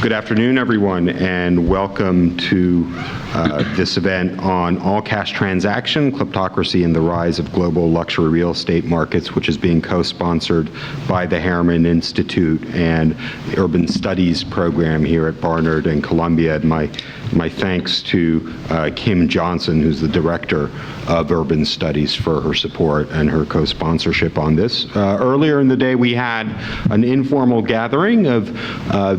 Good afternoon, everyone, and welcome to this event on all-cash transaction, Kleptocracy and the Rise of Global Luxury Real Estate Markets, which is being co-sponsored by the Harriman Institute and the Urban Studies program here at Barnard and Columbia. And my thanks to Kim Johnson, who's the director of Urban Studies, for her support and her co-sponsorship on this. Earlier in the day, we had an informal gathering of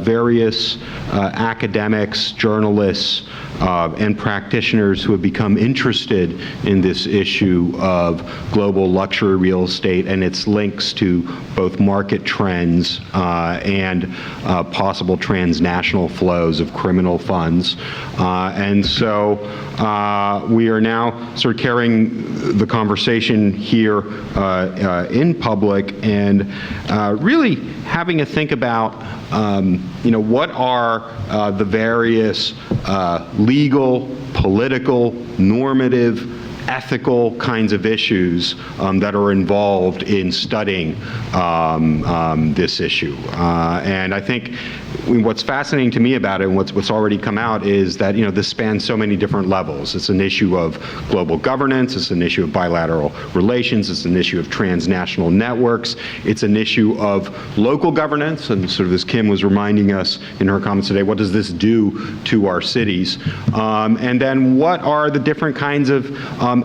various academics, journalists, and practitioners who have become interested in this issue of global luxury real estate and its links to both market trends and possible transnational flows of criminal funds. And so we are now sort of carrying the conversation here in public and really having a think about what are the various legal, political, normative, ethical kinds of issues that are involved in studying this issue. And I think what's fascinating to me about it and what's already come out is that this spans so many different levels. It's an issue of global governance, it's an issue of bilateral relations, it's an issue of transnational networks, it's an issue of local governance, and sort of as Kim was reminding us in her comments today, what does this do to our cities? And then what are the different kinds of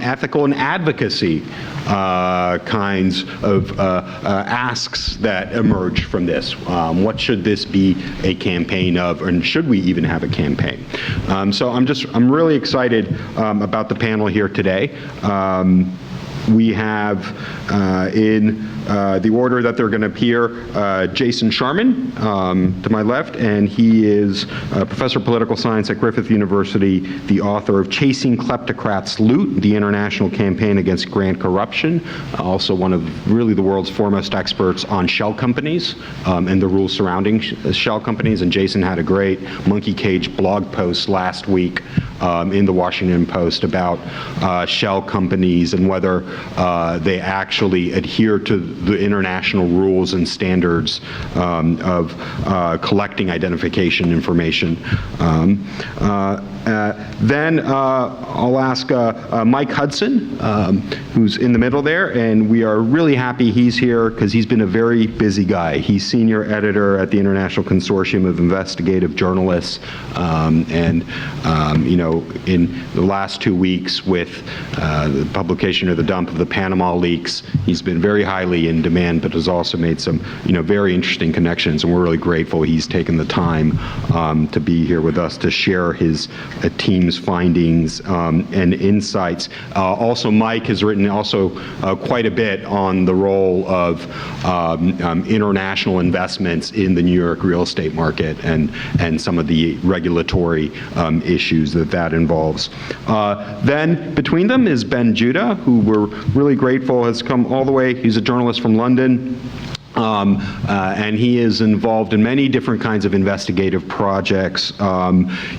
ethical and advocacy kinds of asks that emerge from this? What should this be a campaign of, and should we even have a campaign? So I'm really excited about the panel here today. We have in the order that they're going to appear, Jason Sharman to my left, and he is a professor of political science at Griffith University, the author of Chasing Kleptocrats Loot, the International Campaign Against Grant Corruption, also one of really the world's foremost experts on shell companies and the rules surrounding shell companies. And Jason had a great monkey cage blog post last week in the Washington Post about shell companies and whether they actually adhere to the international rules and standards of collecting identification information. Then I'll ask Mike Hudson, who's in the middle there, and we are really happy he's here because he's been a very busy guy. He's senior editor at the International Consortium of Investigative Journalists, and in the last 2 weeks with the publication or the dump of the Panama leaks, he's been very highly in demand, but has also made some very interesting connections, and we're really grateful he's taken the time to be here with us to share his team's findings and insights. Also, Mike has written also quite a bit on the role of international investments in the New York real estate market and some of the regulatory issues that involves. Then between them is Ben Judah, who we're really grateful has come all the way. He's a journalist from London. And he is involved in many different kinds of investigative projects.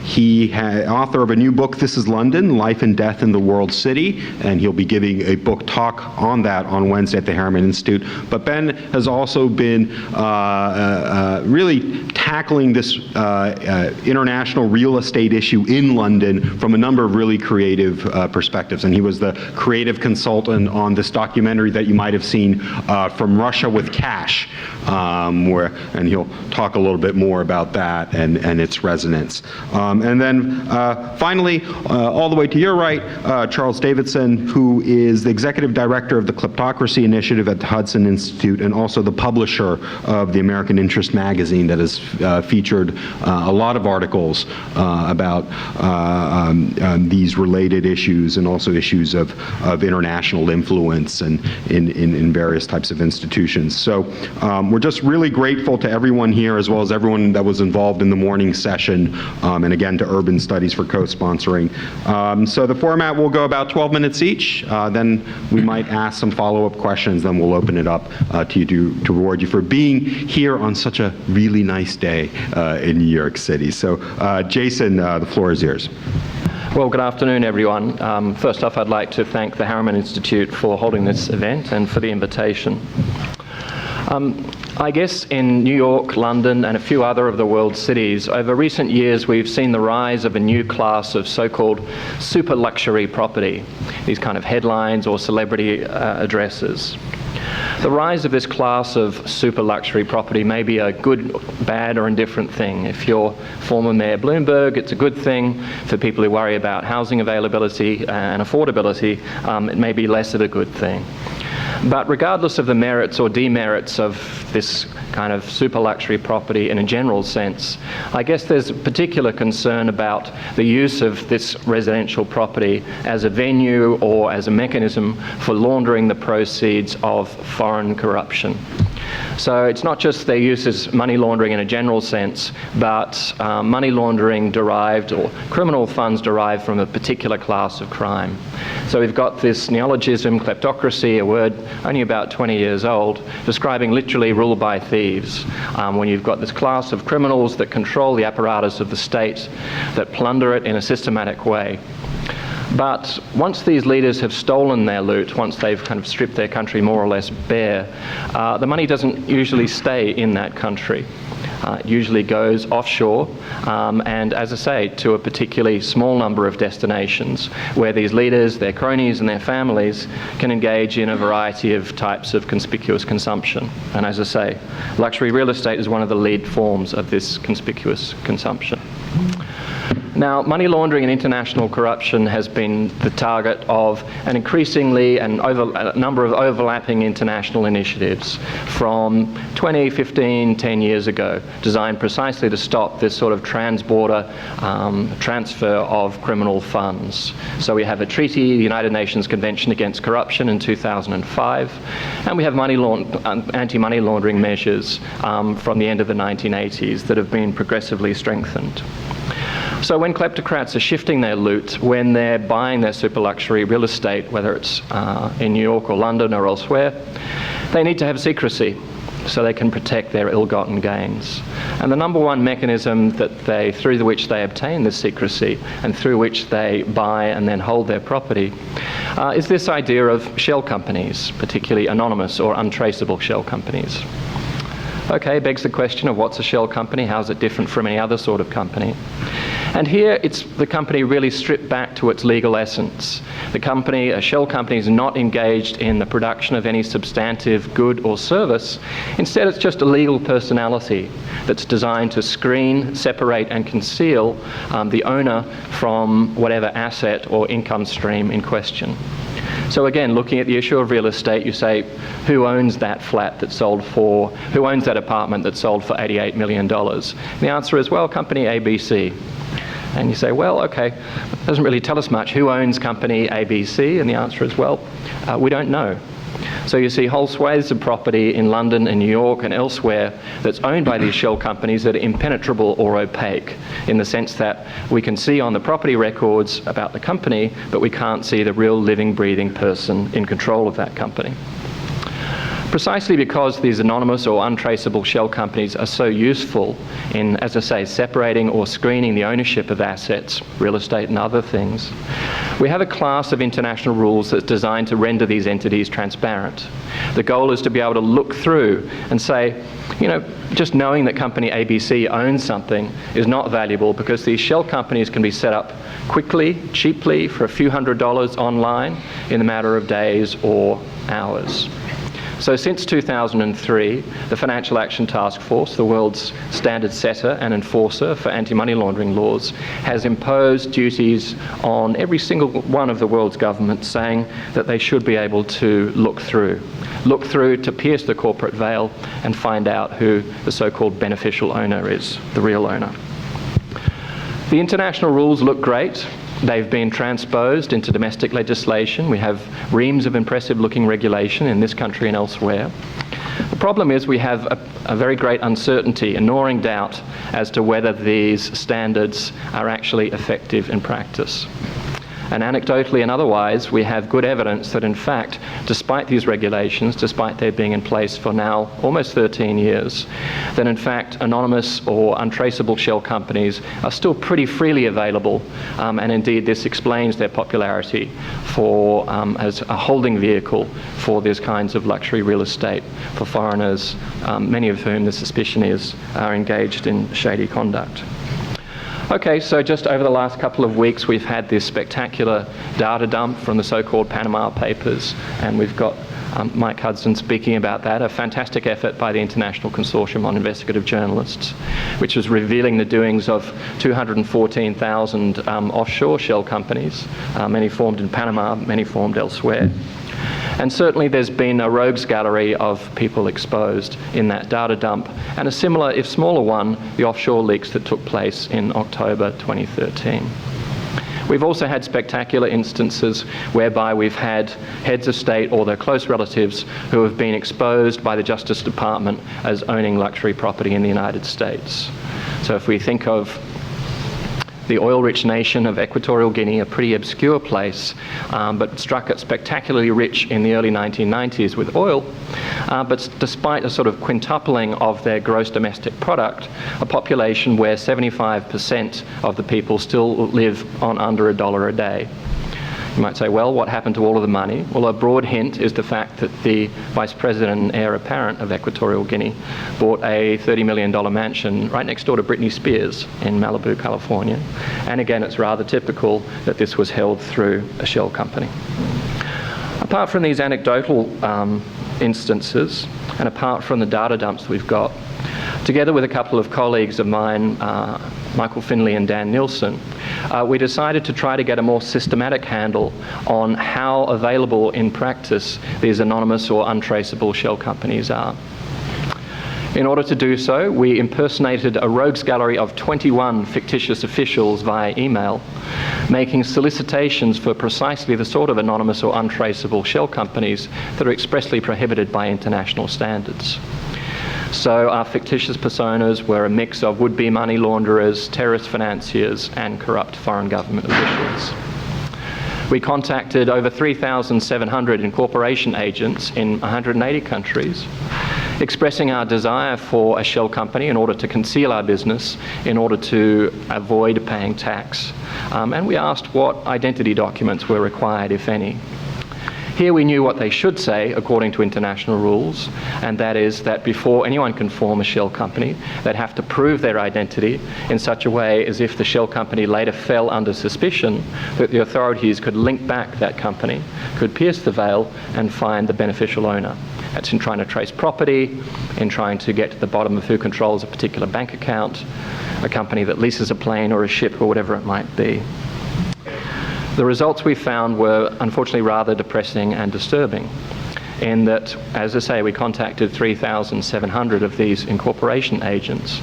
He author of a new book, This is London, Life and Death in the World City, and he'll be giving a book talk on that on Wednesday at the Harriman Institute. But Ben has also been really tackling this international real estate issue in London from a number of really creative perspectives. And he was the creative consultant on this documentary that you might have seen, From Russia with Cash, and he'll talk a little bit more about that and its resonance. And then finally, all the way to your right, Charles Davidson, who is the executive director of the Kleptocracy Initiative at the Hudson Institute and also the publisher of the American Interest magazine that has featured a lot of articles about these related issues and also issues of international influence and in various types of institutions. So we're just really grateful to everyone here, as well as everyone that was involved in the morning session, and again to Urban Studies for co-sponsoring. So the format will go about 12 minutes each. Then we might ask some follow-up questions. Then we'll open it up to you to reward you for being here on such a really nice day in New York City. So Jason, the floor is yours. Well, good afternoon, everyone. First off, I'd like to thank the Harriman Institute for holding this event and for the invitation. I guess in New York, London, and a few other of the world's cities, over recent years we've seen the rise of a new class of so-called super luxury property, these kind of headlines or celebrity addresses. The rise of this class of super luxury property may be a good, bad, or indifferent thing. If you're former Mayor Bloomberg, it's a good thing. For people who worry about housing availability and affordability, it may be less of a good thing. But regardless of the merits or demerits of this kind of super luxury property in a general sense, I guess there's particular concern about the use of this residential property as a venue or as a mechanism for laundering the proceeds of foreign corruption. So it's not just their use as money laundering in a general sense, but money laundering derived or criminal funds derived from a particular class of crime. So we've got this neologism, kleptocracy, a word only about 20 years old, describing literally rule by thieves. When you've got this class of criminals that control the apparatus of the state, that plunder it in a systematic way. But once these leaders have stolen their loot, once they've kind of stripped their country more or less bare, the money doesn't usually stay in that country. It usually goes offshore, and as I say, to a particularly small number of destinations where these leaders, their cronies and their families can engage in a variety of types of conspicuous consumption. And as I say, luxury real estate is one of the lead forms of this conspicuous consumption. Now, money laundering and international corruption has been the target of an increasingly a number of overlapping international initiatives from 10 years ago, designed precisely to stop this sort of trans-border transfer of criminal funds. So we have a treaty, the United Nations Convention Against Corruption in 2005, and we have anti-money laundering measures from the end of the 1980s that have been progressively strengthened. So when kleptocrats are shifting their loot, when they're buying their super luxury real estate, whether it's in New York or London or elsewhere, they need to have secrecy so they can protect their ill-gotten gains. And the number one mechanism through which they obtain this secrecy and through which they buy and then hold their property is this idea of shell companies, particularly anonymous or untraceable shell companies. Okay, begs the question of what's a shell company? How is it different from any other sort of company? And here it's the company really stripped back to its legal essence. A shell company is not engaged in the production of any substantive good or service. Instead, it's just a legal personality that's designed to screen, separate and conceal the owner from whatever asset or income stream in question. So again, looking at the issue of real estate, you say, who owns that flat that sold for, who owns that apartment that sold for $88 million? And the answer is, well, company ABC. And you say, well, okay, it doesn't really tell us much. Who owns company ABC? And the answer is, well, we don't know. So you see whole swathes of property in London and New York and elsewhere that's owned by these shell companies that are impenetrable or opaque, in the sense that we can see on the property records about the company, but we can't see the real living, breathing person in control of that company. Precisely because these anonymous or untraceable shell companies are so useful in, as I say, separating or screening the ownership of assets, real estate and other things, we have a class of international rules that's designed to render these entities transparent. The goal is to be able to look through and say, you know, just knowing that company ABC owns something is not valuable because these shell companies can be set up quickly, cheaply, for a few $100s online in a matter of days or hours. So since 2003, the Financial Action Task Force, the world's standard setter and enforcer for anti-money laundering laws, has imposed duties on every single one of the world's governments, saying that they should be able to look through to pierce the corporate veil and find out who the so-called beneficial owner is, the real owner. The international rules look great. They've been transposed into domestic legislation. We have reams of impressive-looking regulation in this country and elsewhere. The problem is we have a very great uncertainty and gnawing doubt as to whether these standards are actually effective in practice. And anecdotally and otherwise, we have good evidence that in fact, despite these regulations, despite their being in place for now almost 13 years, that in fact anonymous or untraceable shell companies are still pretty freely available, and indeed this explains their popularity for, as a holding vehicle for these kinds of luxury real estate for foreigners, many of whom the suspicion is are engaged in shady conduct. Okay, so just over the last couple of weeks, we've had this spectacular data dump from the so-called Panama Papers, and we've got Mike Hudson speaking about that, a fantastic effort by the International Consortium on Investigative Journalists, which was revealing the doings of 214,000 offshore shell companies, many formed in Panama, many formed elsewhere. And certainly there's been a rogues gallery of people exposed in that data dump, and a similar, if smaller one, the offshore leaks that took place in October 2013. We've also had spectacular instances whereby we've had heads of state or their close relatives who have been exposed by the Justice Department as owning luxury property in the United States. So if we think of the oil-rich nation of Equatorial Guinea, a pretty obscure place, but struck it spectacularly rich in the early 1990s with oil. But despite a sort of quintupling of their gross domestic product, a population where 75% of the people still live on under $1 a day. You might say, well, what happened to all of the money? Well, a broad hint is the fact that the Vice President and heir apparent of Equatorial Guinea bought a $30 million mansion right next door to Britney Spears in Malibu, California. And again, it's rather typical that this was held through a shell company. Apart from these anecdotal instances, and apart from the data dumps we've got, together with a couple of colleagues of mine, Michael Finley and Dan Nielsen, we decided to try to get a more systematic handle on how available in practice these anonymous or untraceable shell companies are. In order to do so, we impersonated a rogues gallery of 21 fictitious officials via email, making solicitations for precisely the sort of anonymous or untraceable shell companies that are expressly prohibited by international standards. So our fictitious personas were a mix of would-be money launderers, terrorist financiers, and corrupt foreign government officials. We contacted over 3,700 incorporation agents in 180 countries, expressing our desire for a shell company in order to conceal our business, in order to avoid paying tax. And we asked what identity documents were required, if any. Here we knew what they should say according to international rules, and that is that before anyone can form a shell company, they'd have to prove their identity in such a way as if the shell company later fell under suspicion, that the authorities could link back that company, could pierce the veil and find the beneficial owner. That's in trying to trace property, in trying to get to the bottom of who controls a particular bank account, a company that leases a plane or a ship or whatever it might be. The results we found were unfortunately rather depressing and disturbing, in that, as I say, we contacted 3,700 of these incorporation agents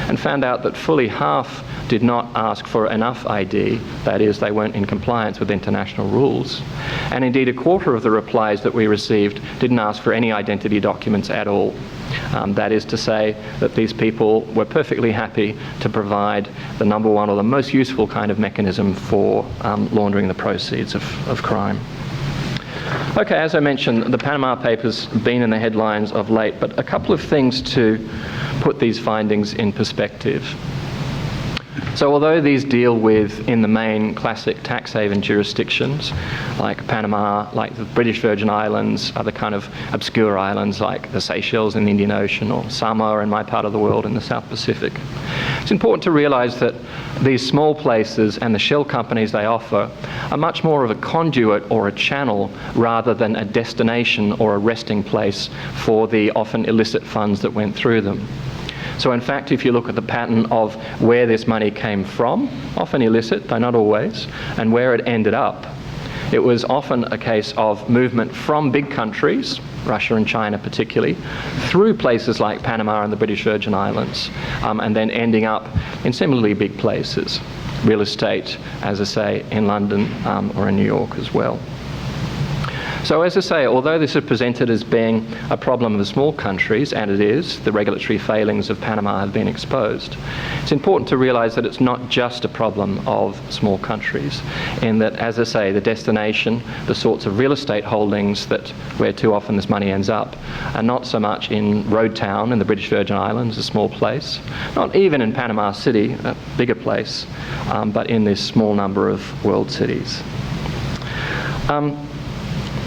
and found out that fully half did not ask for enough ID, that is, they weren't in compliance with international rules. And indeed, a quarter of the replies that we received didn't ask for any identity documents at all. That is to say that these people were perfectly happy to provide the number one or the most useful kind of mechanism for laundering the proceeds of crime. Okay, as I mentioned, the Panama Papers have been in the headlines of late, but a couple of things to put these findings in perspective. So although these deal with, in the main, classic tax haven jurisdictions, like Panama, like the British Virgin Islands, other kind of obscure islands like the Seychelles in the Indian Ocean, or Samoa in my part of the world in the South Pacific, it's important to realize that these small places and the shell companies they offer are much more of a conduit or a channel rather than a destination or a resting place for the often illicit funds that went through them. So in fact, if you look at the pattern of where this money came from, often illicit, though not always, and where it ended up, it was often a case of movement from big countries, Russia and China particularly, through places like Panama and the British Virgin Islands, and then ending up in similarly big places, real estate, as I say, in London or in New York as well. So as I say, although this is presented as being a problem of small countries, and it is, the regulatory failings of Panama have been exposed, it's important to realize that it's not just a problem of small countries, in that, as I say, the destination, the sorts of real estate holdings that where too often this money ends up, are not so much in Road Town in the British Virgin Islands, a small place, not even in Panama City, a bigger place, but in this small number of world cities.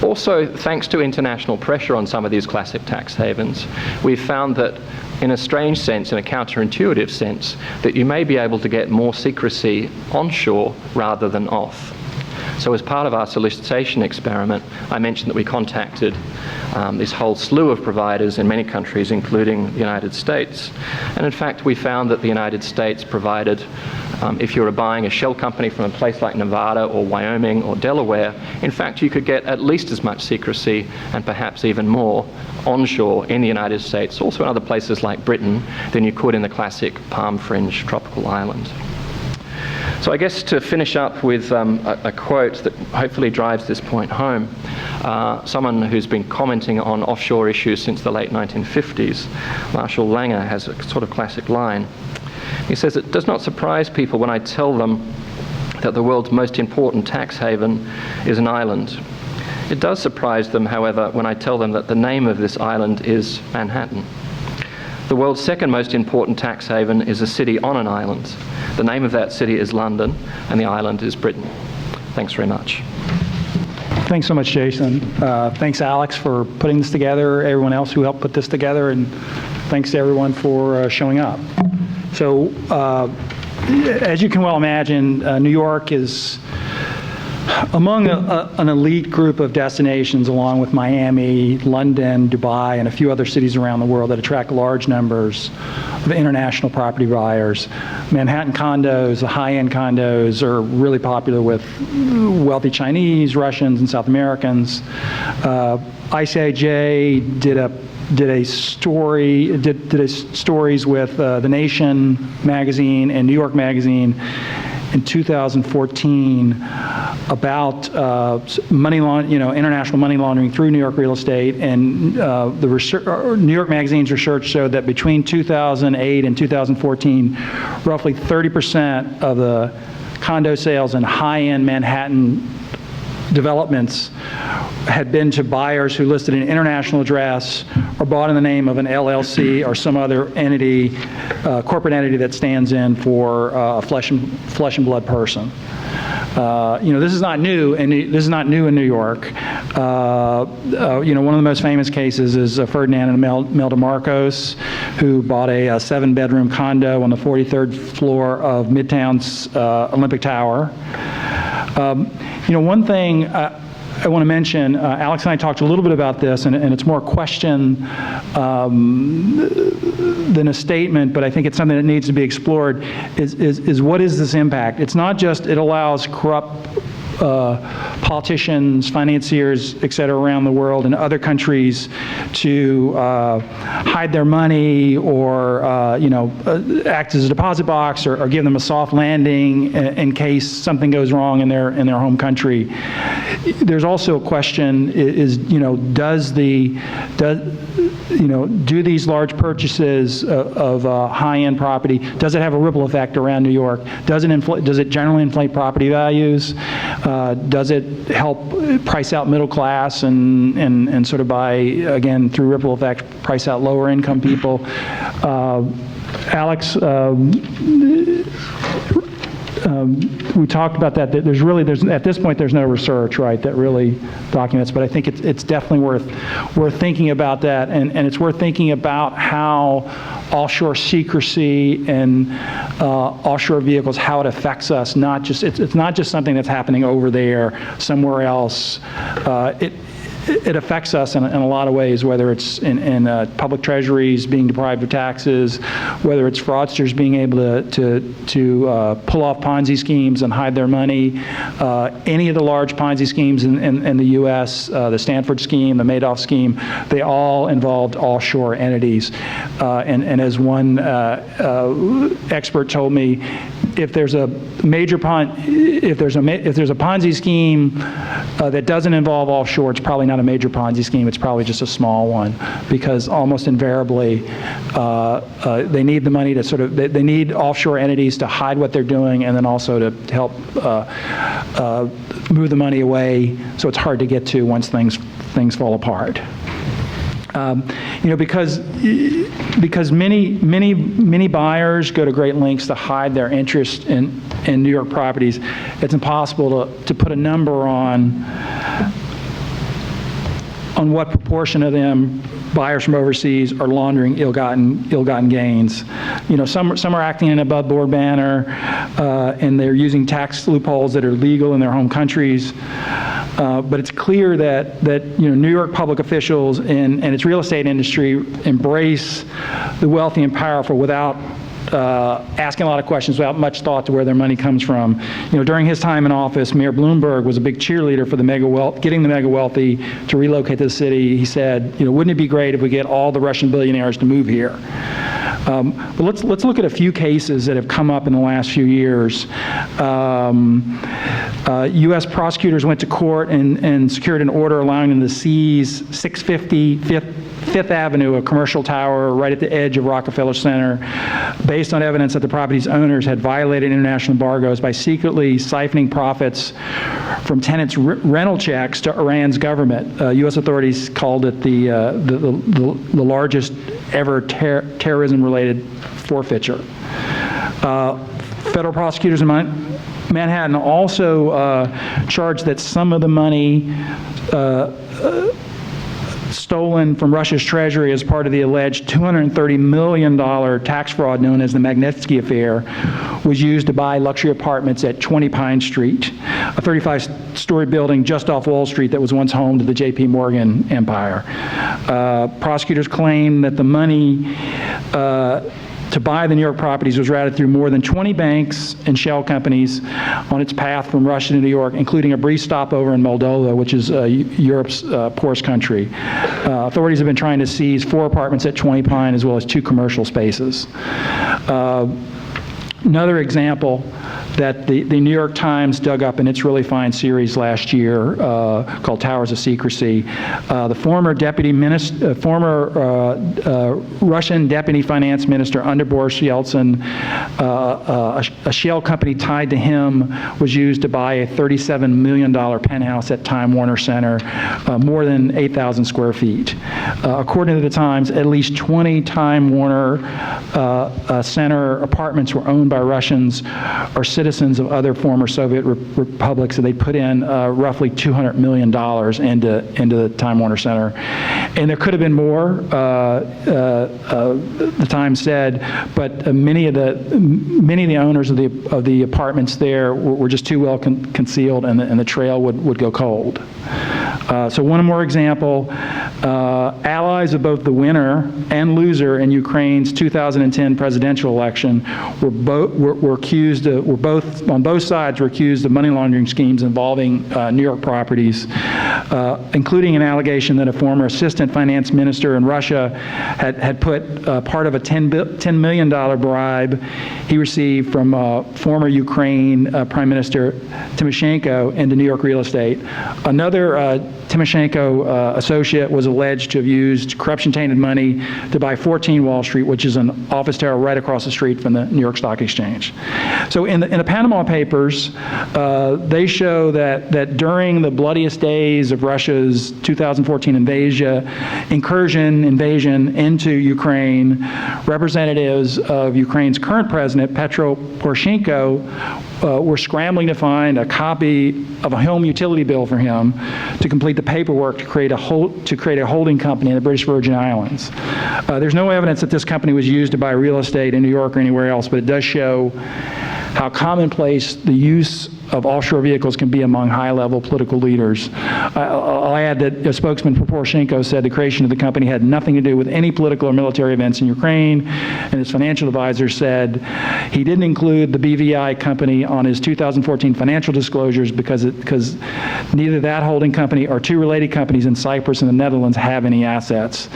Also, thanks to international pressure on some of these classic tax havens, we've found that, in a strange sense, in a counterintuitive sense, that you may be able to get more secrecy onshore rather than off. So as part of our solicitation experiment, I mentioned that we contacted this whole slew of providers in many countries, including the United States. And in fact, we found that the United States provided, if you were buying a shell company from a place like Nevada or Wyoming or Delaware, in fact, you could get at least as much secrecy and perhaps even more onshore in the United States, also in other places like Britain, than you could in the classic palm fringe tropical island. So I guess to finish up with a quote that hopefully drives this point home, someone who's been commenting on offshore issues since the late 1950s, Marshall Langer, has a sort of classic line. He says, "It does not surprise people when I tell them that the world's most important tax haven is an island. It does surprise them, however, when I tell them that the name of this island is Manhattan. The world's second most important tax haven is a city on an island. The name of that city is London, and the island is Britain." Thanks very much. Thanks so much, Jason. Thanks, Alex, for putting this together, everyone else who helped put this together, and thanks to everyone for showing up. So, as you can well imagine, New York is among an elite group of destinations, along with Miami, London, Dubai, and a few other cities around the world that attract large numbers of international property buyers. Manhattan condos, the high-end condos, are really popular with wealthy Chinese, Russians, and South Americans. ICIJ did stories with The Nation magazine and New York Magazine in 2014 about international money laundering through New York real estate, and New York Magazine's research showed that between 2008 and 2014, roughly 30% of the condo sales in high-end Manhattan developments had been to buyers who listed an international address or bought in the name of an LLC or some other entity, corporate entity that stands in for a flesh and blood person. This is not new, and this is not new in New York. One of the most famous cases is Ferdinand and Imelda Marcos, who bought a 7-bedroom condo on the 43rd floor of Midtown's Olympic Tower. One thing I want to mention, Alex and I talked a little bit about this, and it's more a question than a statement, but I think it's something that needs to be explored, is what is this impact? It's not just it allows corrupt politicians, financiers, et cetera, around the world and other countries to hide their money or act as a deposit box or give them a soft landing in case something goes wrong in their home country. There's also a question: do these large purchases of high-end property, does it have a ripple effect around New York? Does it generally inflate property values? Does it help price out middle class and sort of again, through ripple effect, price out lower income people? Alex, we talked about that. There's at this point there's no research, right, that really documents, but I think it's definitely worth thinking about that, and it's worth thinking about how offshore secrecy and offshore vehicles, how it affects us. It's not just something that's happening over there somewhere else. It affects us in a lot of ways, whether it's in public treasuries being deprived of taxes, whether it's fraudsters being able to pull off Ponzi schemes and hide their money. Any of the large Ponzi schemes in the U.S., the Stanford scheme, the Madoff scheme, they all involved offshore entities. And as one expert told me, if there's a major if there's a Ponzi scheme that doesn't involve offshore, it's probably not a major Ponzi scheme. It's probably just a small one, because almost invariably they need the money to they need offshore entities to hide what they're doing, and then also to help move the money away, so it's hard to get to once things fall apart. Because many buyers go to great lengths to hide their interest in New York properties, it's impossible to put a number on what proportion of them buyers from overseas are laundering ill-gotten gains. Some are acting in an above-board manner, and they're using tax loopholes that are legal in their home countries. But it's clear that New York public officials and its real estate industry embrace the wealthy and powerful without asking a lot of questions, without much thought to where their money comes from. During his time in office, Mayor Bloomberg was a big cheerleader for getting the mega wealthy to relocate to the city. He said, wouldn't it be great if we get all the Russian billionaires to move here? But let's look at a few cases that have come up in the last few years. U.S. prosecutors went to court and secured an order allowing them to seize 650 Fifth Avenue, a commercial tower right at the edge of Rockefeller Center, based on evidence that the property's owners had violated international embargoes by secretly siphoning profits from tenants' rental checks to Iran's government. U.S. authorities called it the largest ever terrorism-related forfeiture. Federal prosecutors in Manhattan also charged that some of the money stolen from Russia's treasury as part of the alleged $230 million tax fraud known as the Magnitsky Affair was used to buy luxury apartments at 20 Pine Street, a 35-story building just off Wall Street that was once home to the J.P. Morgan empire. Prosecutors claim that the money to buy the New York properties was routed through more than 20 banks and shell companies on its path from Russia to New York, including a brief stopover in Moldova, which is Europe's poorest country. Authorities have been trying to seize 4 apartments at 20 Pine as well as 2 commercial spaces. Another example that the New York Times dug up in its really fine series last year called Towers of Secrecy. The former Russian deputy finance minister under Boris Yeltsin, a shell company tied to him was used to buy a $37 million penthouse at Time Warner Center, more than 8,000 square feet. According to the Times, at least 20 Time Warner Center apartments were owned by Russians or citizens of other former Soviet republics, and they put in roughly $200 million into the Time Warner Center. And there could have been more, the Times said, but many of the owners of the apartments there were just too well concealed, and the trail would go cold. So one more example, allies of both the winner and loser in Ukraine's 2010 presidential election were accused on both sides were accused of money laundering schemes involving New York properties, including an allegation that a former assistant finance minister in Russia had put part of a $10 million bribe he received from former Ukraine Prime Minister Tymoshenko into New York real estate. Another Tymoshenko associate was alleged to have used corruption-tainted money to buy 14 Wall Street, which is an office tower right across the street from the New York Stock Exchange. So in the Panama Papers, they show that during the bloodiest days of Russia's 2014 invasion into Ukraine, representatives of Ukraine's current president, Petro Poroshenko, were scrambling to find a copy of a home utility bill for him to complete the paperwork to create a holding company in the British Virgin Islands. There's no evidence that this company was used to buy real estate in New York or anywhere else, but it does show how commonplace the use of offshore vehicles can be among high-level political leaders. I'll add that a spokesman for Poroshenko said the creation of the company had nothing to do with any political or military events in Ukraine, and his financial advisor said he didn't include the BVI company on his 2014 financial disclosures because neither that holding company or two related companies in Cyprus and the Netherlands have any assets.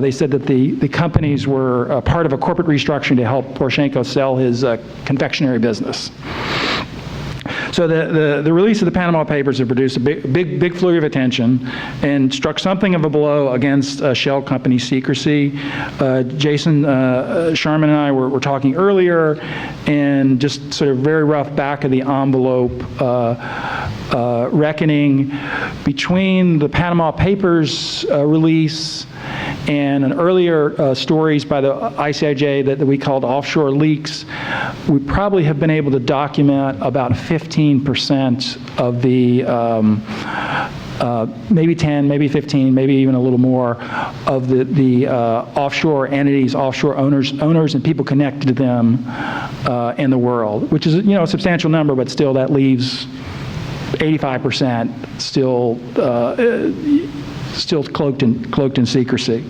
They said that the companies were part of a corporate restructuring to help Poroshenko sell his confectionery business. So the release of the Panama Papers have produced a big flurry of attention and struck something of a blow against Shell company secrecy. Jason Sharman and I were talking earlier, and just sort of very rough back of the envelope reckoning between the Panama Papers release and an earlier stories by the ICIJ that we called offshore leaks. We probably have been able to document about 15% of the maybe 10, maybe 15, maybe even a little more of the offshore entities, offshore owners and people connected to them in the world, which is a substantial number, but still that leaves 85% still cloaked in secrecy.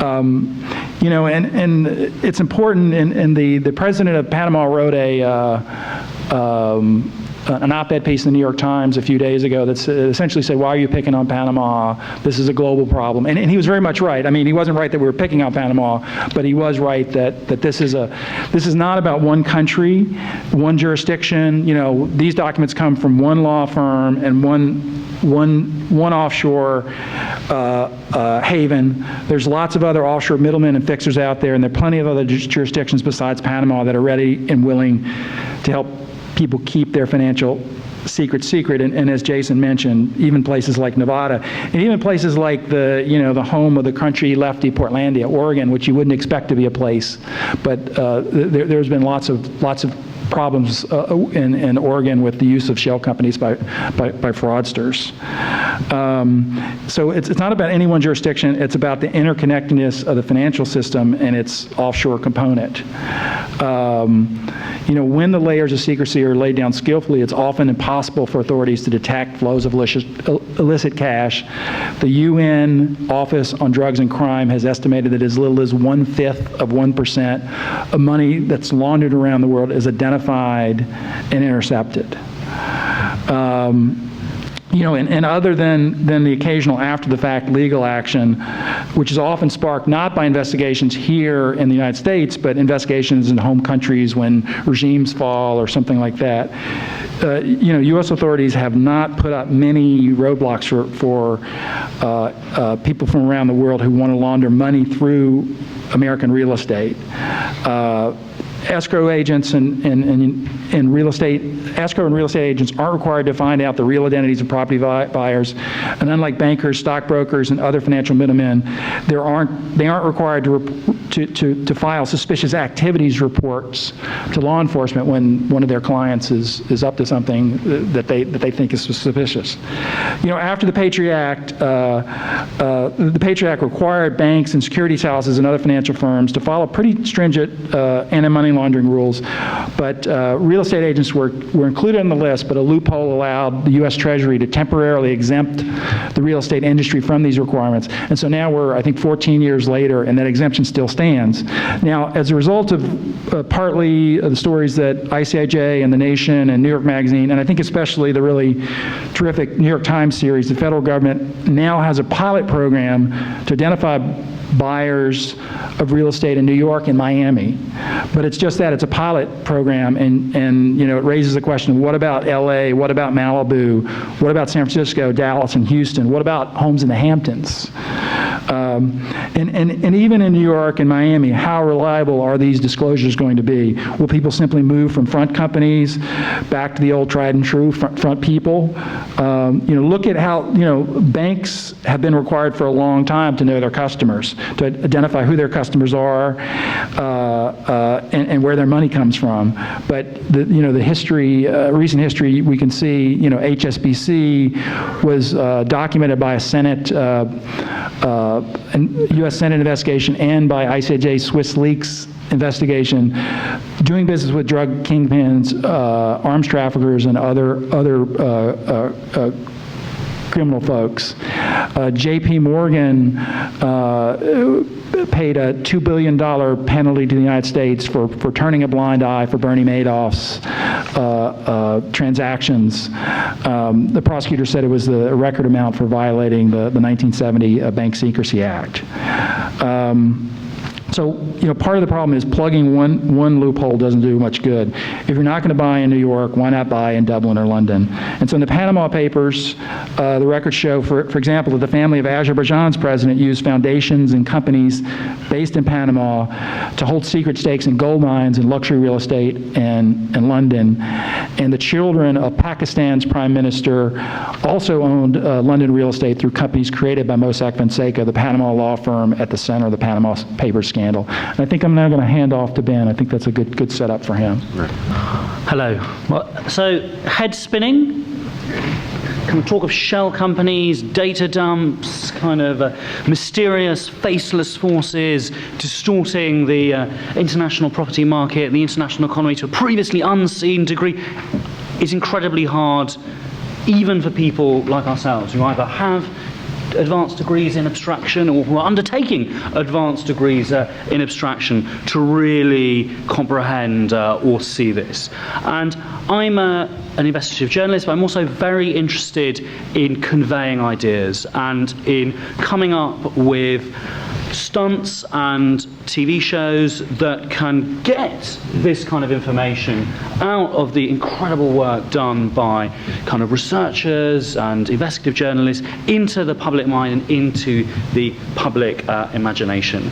And it's important, and the president of Panama wrote an op-ed piece in the New York Times a few days ago that essentially said, why are you picking on Panama? This is a global problem. And he was very much right. I mean, he wasn't right that we were picking on Panama, but he was right that this is not about one country, one jurisdiction. These documents come from one law firm and one offshore haven. There's lots of other offshore middlemen and fixers out there, and there are plenty of other jurisdictions besides Panama that are ready and willing to help people keep their financial secret. And as Jason mentioned, even places like Nevada, and even places like the home of the country lefty Portlandia, Oregon, which you wouldn't expect to be a place, but there's been lots of problems in Oregon with the use of shell companies by fraudsters. So it's not about any one jurisdiction. It's about the interconnectedness of the financial system and its offshore component. When the layers of secrecy are laid down skillfully, it's often impossible for authorities to detect flows of illicit cash. The UN Office on Drugs and Crime has estimated that as little as 1/5 of 1% of money that's laundered around the world is identified and intercepted. And other than the occasional after-the-fact legal action, which is often sparked not by investigations here in the United States, but investigations in home countries when regimes fall or something like that, U.S. authorities have not put up many roadblocks for people from around the world who want to launder money through American real estate. Escrow agents and real estate agents aren't required to find out the real identities of property buyers, and unlike bankers, stockbrokers, and other financial middlemen, they aren't required to file suspicious activities reports to law enforcement when one of their clients is up to something that they think is suspicious. After the Patriot Act required banks and securities houses and other financial firms to follow pretty stringent anti-money laundering rules, but real estate agents were included on the list, but a loophole allowed the U.S. Treasury to temporarily exempt the real estate industry from these requirements. And so now we're, I think, 14 years later, and that exemption still stands. Now, as a result of partly the stories that ICIJ and The Nation and New York Magazine, and I think especially the really terrific New York Times series, the federal government now has a pilot program to identify buyers of real estate in New York and Miami. But it's just that, it's a pilot program, and it raises the question, what about LA, what about Malibu, what about San Francisco, Dallas, and Houston, what about homes in the Hamptons? And even in New York and Miami, how reliable are these disclosures going to be? Will people simply move from front companies back to the old tried and true front people? Look at how, banks have been required for a long time to know their customers, to identify who their customers are and where their money comes from. But the history, recent history, we can see, HSBC was documented by a U.S. Senate investigation and by ICIJ Swiss leaks investigation, doing business with drug kingpins, arms traffickers, and other criminal folks. J.P. Morgan paid a $2 billion penalty to the United States for turning a blind eye for Bernie Madoff's transactions. The prosecutor said it was a record amount for violating the 1970 Bank Secrecy Act. So, part of the problem is plugging one loophole doesn't do much good. If you're not going to buy in New York, why not buy in Dublin or London? And so in the Panama Papers, the records show, for example, that the family of Azerbaijan's president used foundations and companies based in Panama to hold secret stakes in gold mines and luxury real estate in London. And the children of Pakistan's prime minister also owned London real estate through companies created by Mossack Fonseca, the Panama law firm at the center of the Panama Papers scandal. And I think I'm now going to hand off to Ben. I think that's a good setup for him. Right. Hello. Well, so head spinning. Can we talk of shell companies, data dumps, kind of mysterious, faceless forces distorting the international property market, the international economy to a previously unseen degree? It's incredibly hard, even for people like ourselves who either have advanced degrees in abstraction or who are undertaking advanced degrees in abstraction to really comprehend or see this. And I'm an investigative journalist, but I'm also very interested in conveying ideas and in coming up with stunts and TV shows that can get this kind of information out of the incredible work done by kind of researchers and investigative journalists into the public mind and into the public imagination.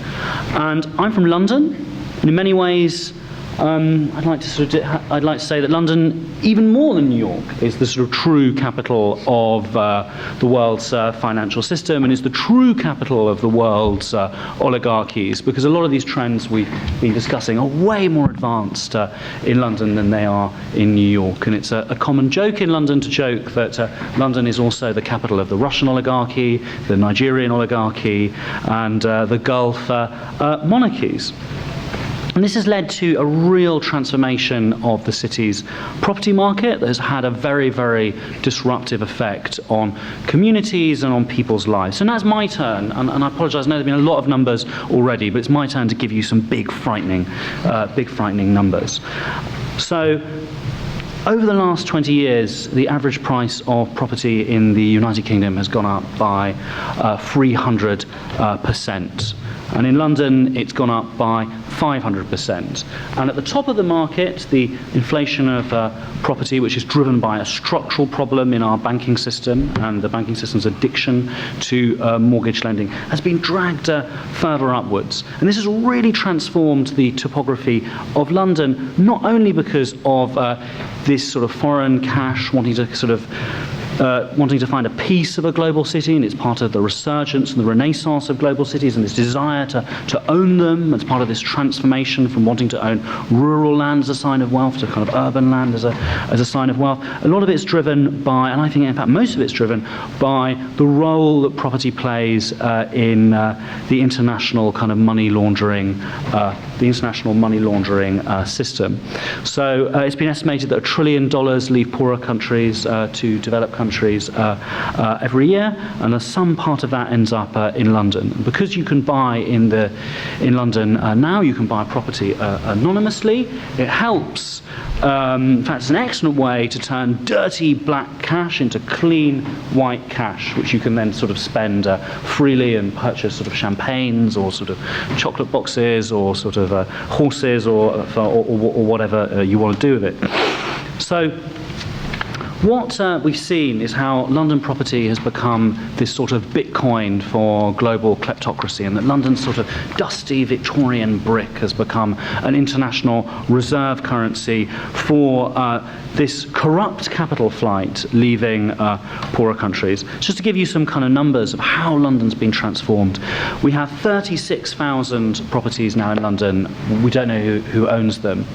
And I'm from London, and in many ways I'd like to say that London, even more than New York, is the sort of true capital of the world's financial system and is the true capital of the world's oligarchies, because a lot of these trends we've been discussing are way more advanced in London than they are in New York. And it's a common joke in London to joke that London is also the capital of the Russian oligarchy, the Nigerian oligarchy, and the Gulf monarchies. And this has led to a real transformation of the city's property market that has had a very, very disruptive effect on communities and on people's lives. So now it's my turn, and I apologise, I know there have been a lot of numbers already, but it's my turn to give you some big frightening numbers. So over the last 20 years, the average price of property in the United Kingdom has gone up by 300%. And in London, it's gone up by 500%. And at the top of the market, the inflation of property, which is driven by a structural problem in our banking system and the banking system's addiction to mortgage lending, has been dragged further upwards. And this has really transformed the topography of London, not only because of this sort of foreign cash wanting to find a piece of a global city, and it's part of the resurgence and the renaissance of global cities and this desire to own them as part of this transformation from wanting to own rural land as a sign of wealth to kind of urban land as a sign of wealth. A lot of it's driven by, and I think in fact most of it's driven by the role that property plays in the international kind of money laundering, system. So it's been estimated that $1 trillion leave poorer countries to developed countries every year, and some part of that ends up in London. Because you can buy in London now, you can buy property anonymously. It helps. In fact, it's an excellent way to turn dirty black cash into clean white cash, which you can then sort of spend freely and purchase sort of champagnes or sort of chocolate boxes or sort of horses or whatever you want to do with it. So what we've seen is how London property has become this sort of Bitcoin for global kleptocracy, and that London's sort of dusty Victorian brick has become an international reserve currency for this corrupt capital flight leaving poorer countries. Just to give you some kind of numbers of how London's been transformed, we have 36,000 properties now in London. We don't know who owns them.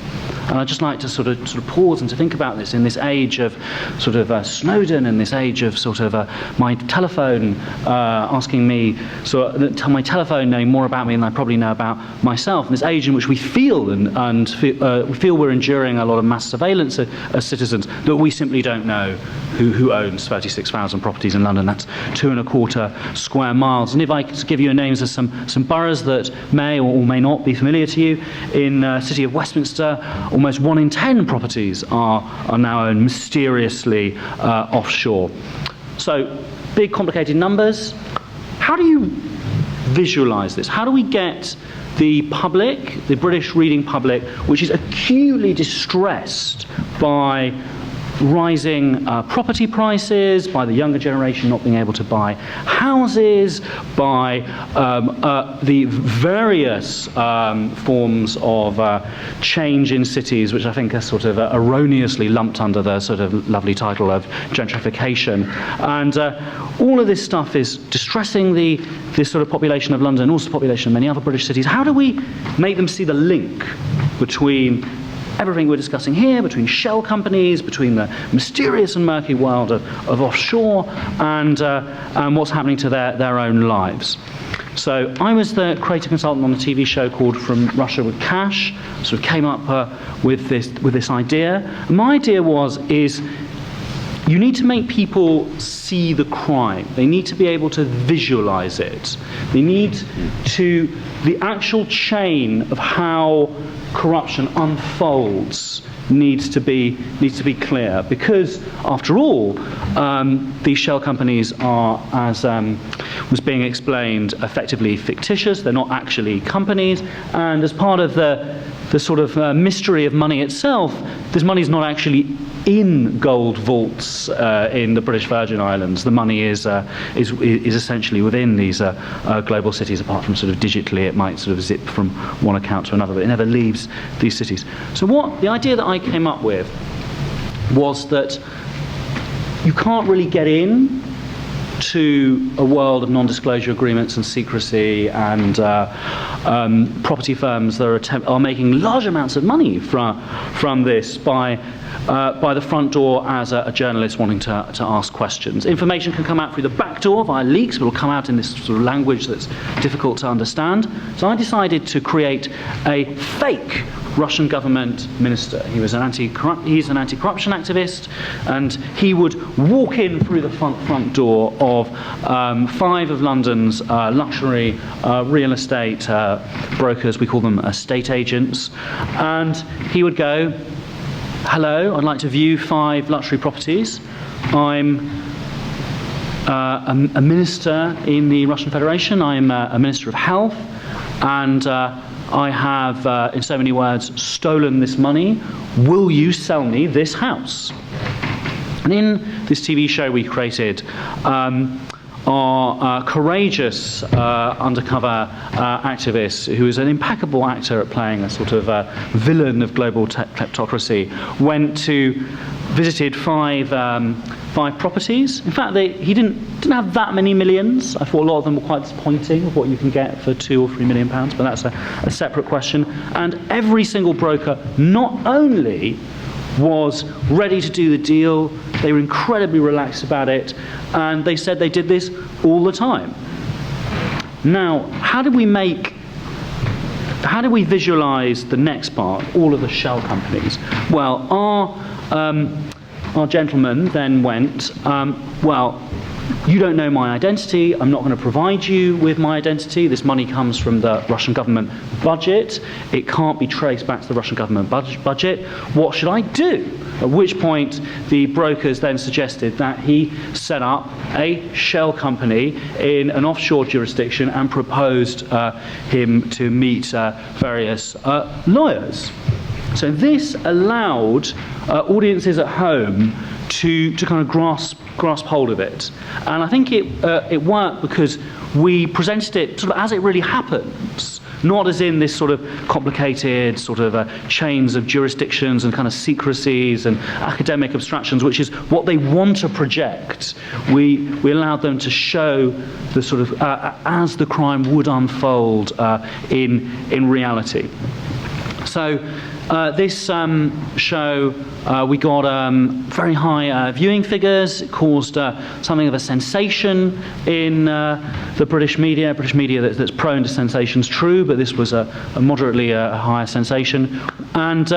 And I'd just like to sort of pause and to think about this in this age of sort of Snowden, and this age of sort of my telephone asking me, tell my telephone knowing more about me than I probably know about myself. In this age in which we feel we feel we're enduring a lot of mass surveillance as citizens, that we simply don't know who owns 36,000 properties in London. That's 2¼ square miles. And if I could give you names of some boroughs that may or may not be familiar to you, in the city of Westminster, almost 1 in 10 properties are now owned mysteriously offshore. So, big complicated numbers. How do you visualize this? How do we get the public, the British reading public, which is acutely distressed by rising property prices, by the younger generation not being able to buy houses, by the various forms of change in cities, which I think are sort of erroneously lumped under the sort of lovely title of gentrification. And all of this stuff is distressing this sort of population of London, and also the population of many other British cities. How do we make them see the link between everything we're discussing here, between shell companies, between the mysterious and murky world of offshore, and what's happening to their own lives? So I was the creative consultant on a TV show called From Russia with Cash. Sort of came up with this idea. And my idea is you need to make people see the crime. They need to be able to visualize it. They need to, the actual chain of how corruption unfolds needs to be clear, because after all, these shell companies are, as was being explained, effectively fictitious. They're not actually companies, and as part of the sort of mystery of money itself, this money is not actually in gold vaults in the British Virgin Islands. The money is essentially within these global cities. Apart from sort of digitally, it might sort of zip from one account to another, but it never leaves these cities. So the idea that I came up with was that you can't really get in to a world of non-disclosure agreements and secrecy and property firms that are making large amounts of money from this by the front door as a journalist wanting to ask questions. Information can come out through the back door via leaks, but will come out in this sort of language that's difficult to understand. So I decided to create a fake Russian government minister. He's an anti-corruption activist, and he would walk in through the front door of 5 of London's luxury real estate brokers. We call them estate agents, and he would go, "Hello, I'd like to view 5 luxury properties. I'm a minister in the Russian Federation. I'm a minister of health, and I have, in so many words, stolen this money. Will you sell me this house?" And in this TV show we created, our courageous undercover activist, who is an impeccable actor at playing a sort of villain of global kleptocracy, visited 5 properties. In fact, he didn't have that many millions. I thought a lot of them were quite disappointing of what you can get for £2 or £3 million, but that's a separate question. And every single broker not only was ready to do the deal, they were incredibly relaxed about it, and they said they did this all the time. Now, how do we visualize the next part, all of the shell companies? Well, our gentleman then went, well, you don't know my identity, I'm not going to provide you with my identity, this money comes from the Russian government budget, it can't be traced back to the Russian government budget, what should I do? At which point the brokers then suggested that he set up a shell company in an offshore jurisdiction and proposed him to meet various lawyers. So this allowed audiences at home to kind of grasp hold of it. And I think it worked because we presented it sort of as it really happens, not as in this sort of complicated sort of chains of jurisdictions and kind of secrecies and academic abstractions, which is what they want to project. We allowed them to show the sort of as the crime would unfold in reality. So this show, we got very high viewing figures. It caused something of a sensation in the British media that's prone to sensations, true, but this was a moderately higher sensation. And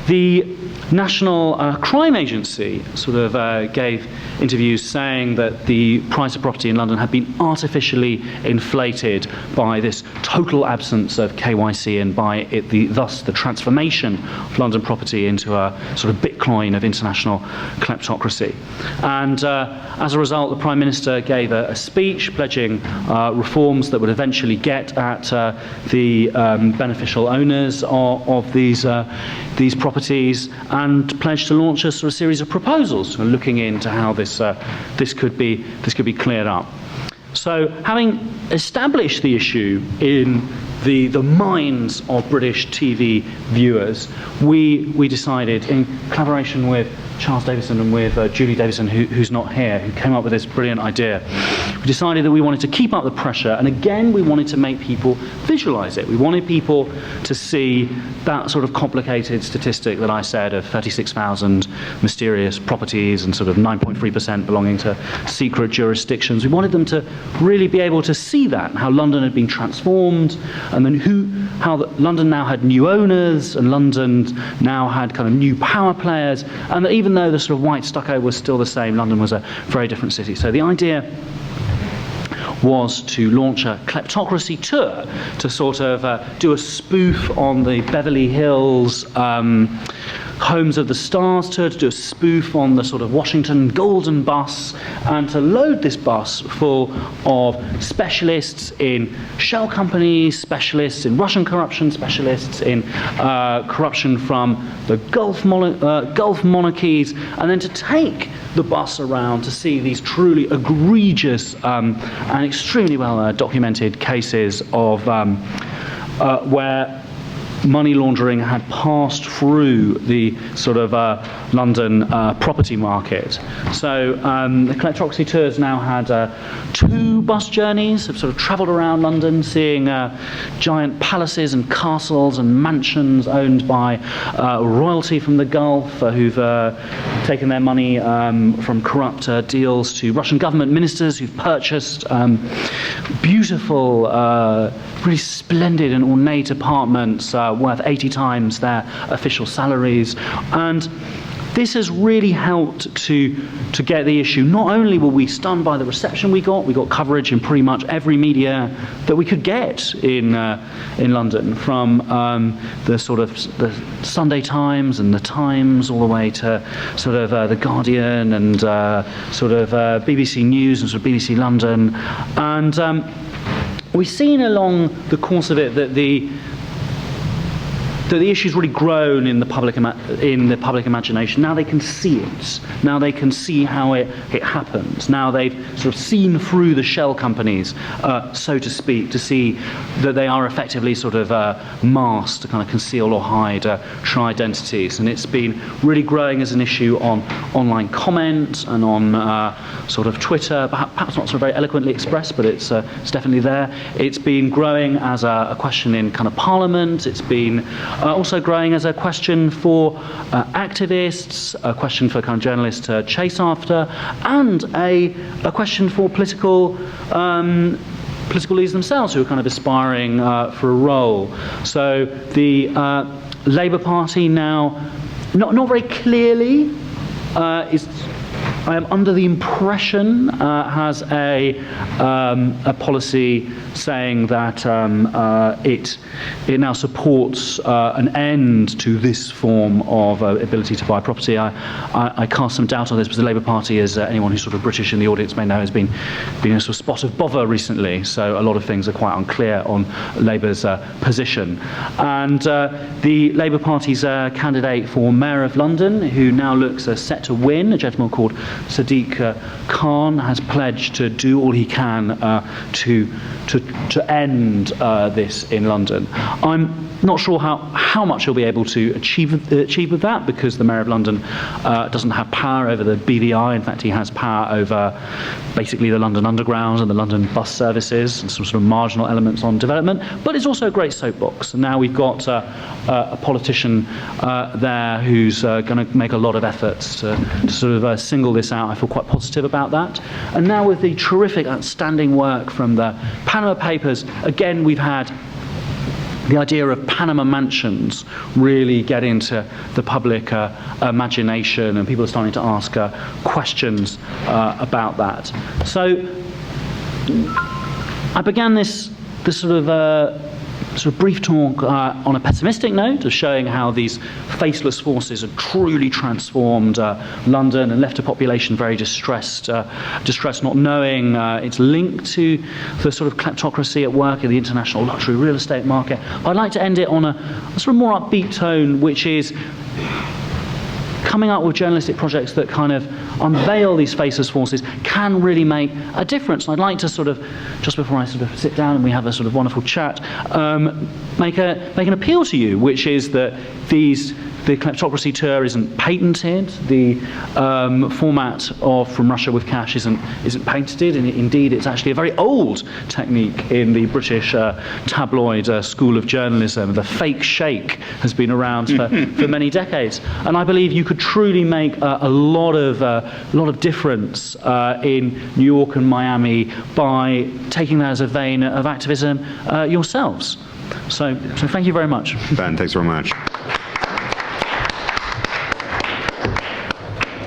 the National Crime Agency sort of gave interviews saying that the price of property in London had been artificially inflated by this total absence of KYC and by it, thus the transformation of London property into a sort of Bitcoin of international kleptocracy. And as a result, the Prime Minister gave a speech pledging reforms that would eventually get at the beneficial owners of these properties, and pledged to launch a sort of series of proposals looking into how this could be cleared up. So, having established the issue in the minds of British TV viewers, we decided, in collaboration with Charles Davison and with Julie Davison, who's not here, who came up with this brilliant idea, we decided that we wanted to keep up the pressure, and again we wanted to make people visualize it. We wanted people to see that sort of complicated statistic that I said of 36,000 mysterious properties and sort of 9.3% belonging to secret jurisdictions. We wanted them to really be able to see that, how London had been transformed, and then how London now had new owners, and London now had kind of new power players, and that even though the sort of white stucco was still the same, London was a very different city. So the idea was to launch a kleptocracy tour to sort of do a spoof on the Beverly Hills Homes of the Stars tour, to do a spoof on the sort of Washington Golden Bus, and to load this bus full of specialists in shell companies, specialists in Russian corruption, specialists in corruption from the Gulf monarchies, and then to take the bus around to see these truly egregious and extremely well documented cases of where money laundering had passed through the sort of London property market. So the Kleptocracy tours now had 2 bus journeys, have sort of travelled around London, seeing giant palaces and castles and mansions owned by royalty from the Gulf, who've taken their money from corrupt deals, to Russian government ministers who've purchased beautiful, really splendid and ornate apartments worth 80 times their official salaries. And this has really helped to get the issue. Not only were we stunned by the reception we got coverage in pretty much every media that we could get in London, from the sort of the Sunday Times and the Times, all the way to sort of the Guardian and sort of BBC News and sort of BBC London. And we've seen along the course of it that the issue's really grown in the public imagination. Now they can see it. Now they can see how it happens. Now they've sort of seen through the shell companies, so to speak, to see that they are effectively sort of masked to kind of conceal or hide true identities. And it's been really growing as an issue on online comment and on sort of Twitter, perhaps not so very eloquently expressed, but it's definitely there. It's been growing as a question in kind of Parliament. It's been also growing as a question for activists, a question for kind of journalists to chase after, and a question for political leaders themselves who are kind of aspiring for a role. So the Labour Party now, not very clearly, I am under the impression, has a policy saying that it now supports an end to this form of ability to buy property. I cast some doubt on this, because the Labour Party, as anyone who's sort of British in the audience may know, has been a sort of spot of bother recently. So a lot of things are quite unclear on Labour's position. And the Labour Party's candidate for Mayor of London, who now looks set to win, a gentleman called Sadiq Khan has pledged to do all he can to end this in London. I'm not sure how much he'll be able to achieve with that, because the Mayor of London doesn't have power over the BVI. In fact, he has power over basically the London Underground and the London bus services and some sort of marginal elements on development. But it's also a great soapbox. And now we've got a politician there who's going to make a lot of efforts to sort of single this out. I feel quite positive about that. And now with the terrific, outstanding work from the Panama Papers, again, we've had the idea of Panama mansions really get into the public imagination, and people are starting to ask questions about that. So I began this sort of brief talk on a pessimistic note of showing how these faceless forces have truly transformed London and left a population very distressed, not knowing its link to the sort of kleptocracy at work in the international luxury real estate market. I'd like to end it on a sort of more upbeat tone, which is coming up with journalistic projects that kind of unveil these faceless forces can really make a difference. And I'd like to sort of, just before I sort of sit down and we have a sort of wonderful chat, make an appeal to you, which is that the Kleptocracy tour isn't patented. The format of From Russia with Cash isn't patented, and indeed it's actually a very old technique in the British tabloid school of journalism. The fake shake has been around for many decades, and I believe you could truly make a lot of difference in New York and Miami by taking that as a vein of activism yourselves. So thank you very much. Ben, thanks very much.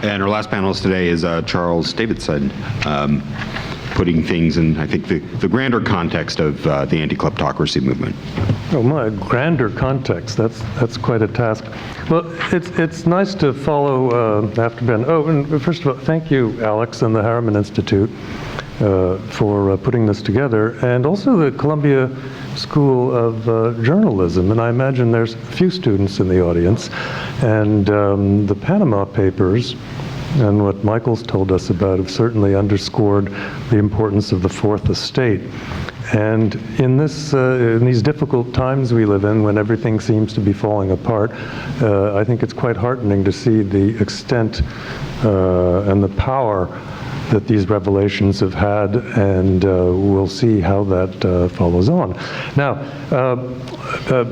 And our last panelist today is Charles Davidson, putting things in, I think, the grander context of the anti-kleptocracy movement. Oh my, grander context, that's quite a task. Well, it's nice to follow after Ben. Oh, and first of all, thank you, Alex, and the Harriman Institute for putting this together, and also the Columbia School of Journalism, and I imagine there's a few students in the audience, and the Panama Papers and what Michael's told us about have certainly underscored the importance of the Fourth Estate. And in these difficult times we live in, when everything seems to be falling apart, I think it's quite heartening to see the extent and the power that these revelations have had, and we'll see how that follows on. Now,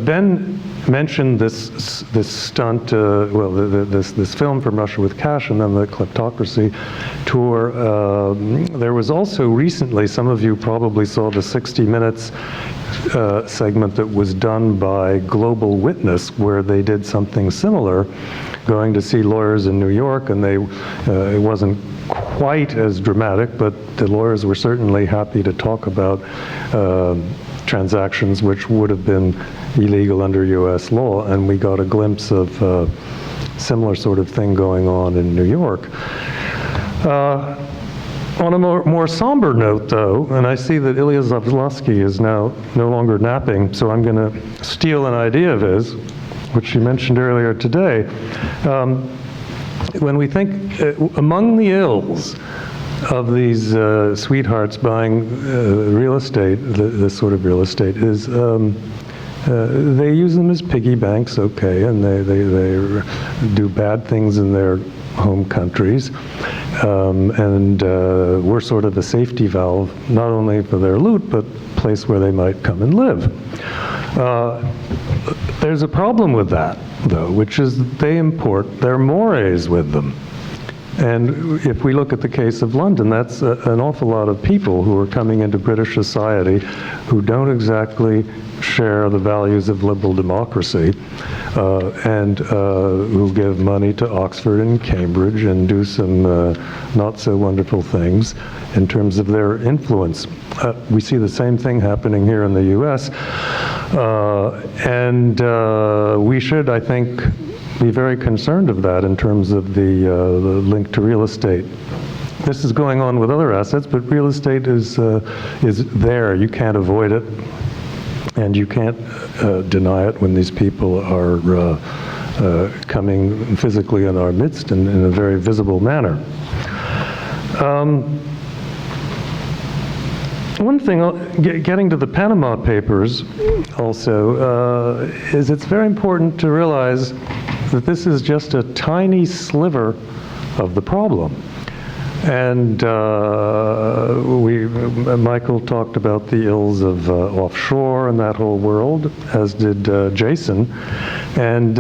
Ben mentioned this stunt, this film From Russia with Cash, and then the Kleptocracy tour. There was also recently, some of you probably saw the 60 Minutes segment that was done by Global Witness, where they did something similar, going to see lawyers in New York, and it wasn't quite as dramatic, but the lawyers were certainly happy to talk about transactions which would have been illegal under U.S. law, and we got a glimpse of similar sort of thing going on in New York. On a more somber note, though, and I see that Ilya Zavlosky is now no longer napping, so I'm going to steal an idea of his, which he mentioned earlier today. When we think among the ills of these sweethearts buying real estate, this sort of real estate, is they use them as piggy banks, okay, and they do bad things in their home countries, and we're sort of a safety valve, not only for their loot, but a place where they might come and live. There's a problem with that, though, which is that they import their mores with them. And if we look at the case of London, that's an awful lot of people who are coming into British society who don't exactly share the values of liberal democracy, and who give money to Oxford and Cambridge and do some not so wonderful things in terms of their influence. We see the same thing happening here in the US, and we should, I think, be very concerned of that in terms of the link to real estate. This is going on with other assets, but real estate is there. You can't avoid it, and you can't deny it when these people are coming physically in our midst in a very visible manner. One thing, getting to the Panama Papers also, is it's very important to realize that this is just a tiny sliver of the problem. And Michael talked about the ills of offshore and that whole world, as did Jason. And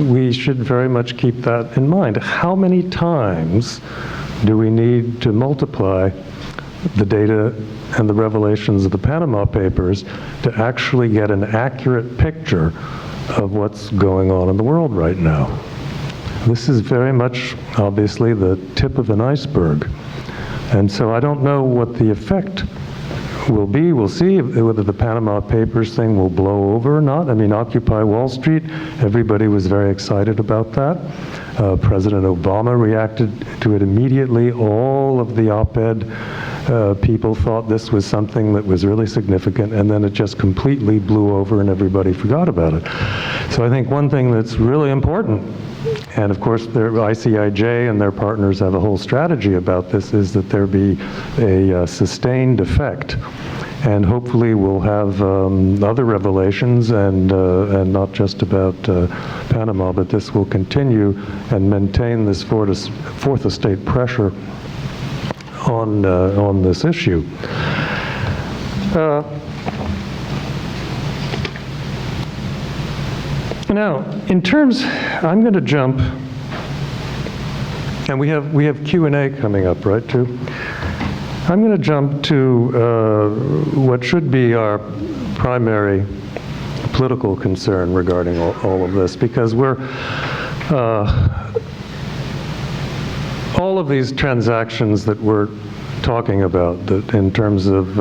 we should very much keep that in mind. How many times do we need to multiply the data and the revelations of the Panama Papers to actually get an accurate picture of what's going on in the world right now? This is very much, obviously, the tip of an iceberg. And so I don't know what the effect will be. We'll see whether the Panama Papers thing will blow over or not. I mean, Occupy Wall Street, everybody was very excited about that. President Obama reacted to it immediately. All of the op-ed people thought this was something that was really significant, and then it just completely blew over and everybody forgot about it. So I think one thing that's really important, and of course their ICIJ and their partners have a whole strategy about this, is that there be a sustained effect. And hopefully we'll have other revelations, and not just about Panama, but this will continue and maintain this fourth estate pressure on this issue. Now, in terms, I'm going to jump, and we have Q&A coming up, right, too? I'm going to jump to what should be our primary political concern regarding all of this, because we're all of these transactions that we're talking about, that in terms of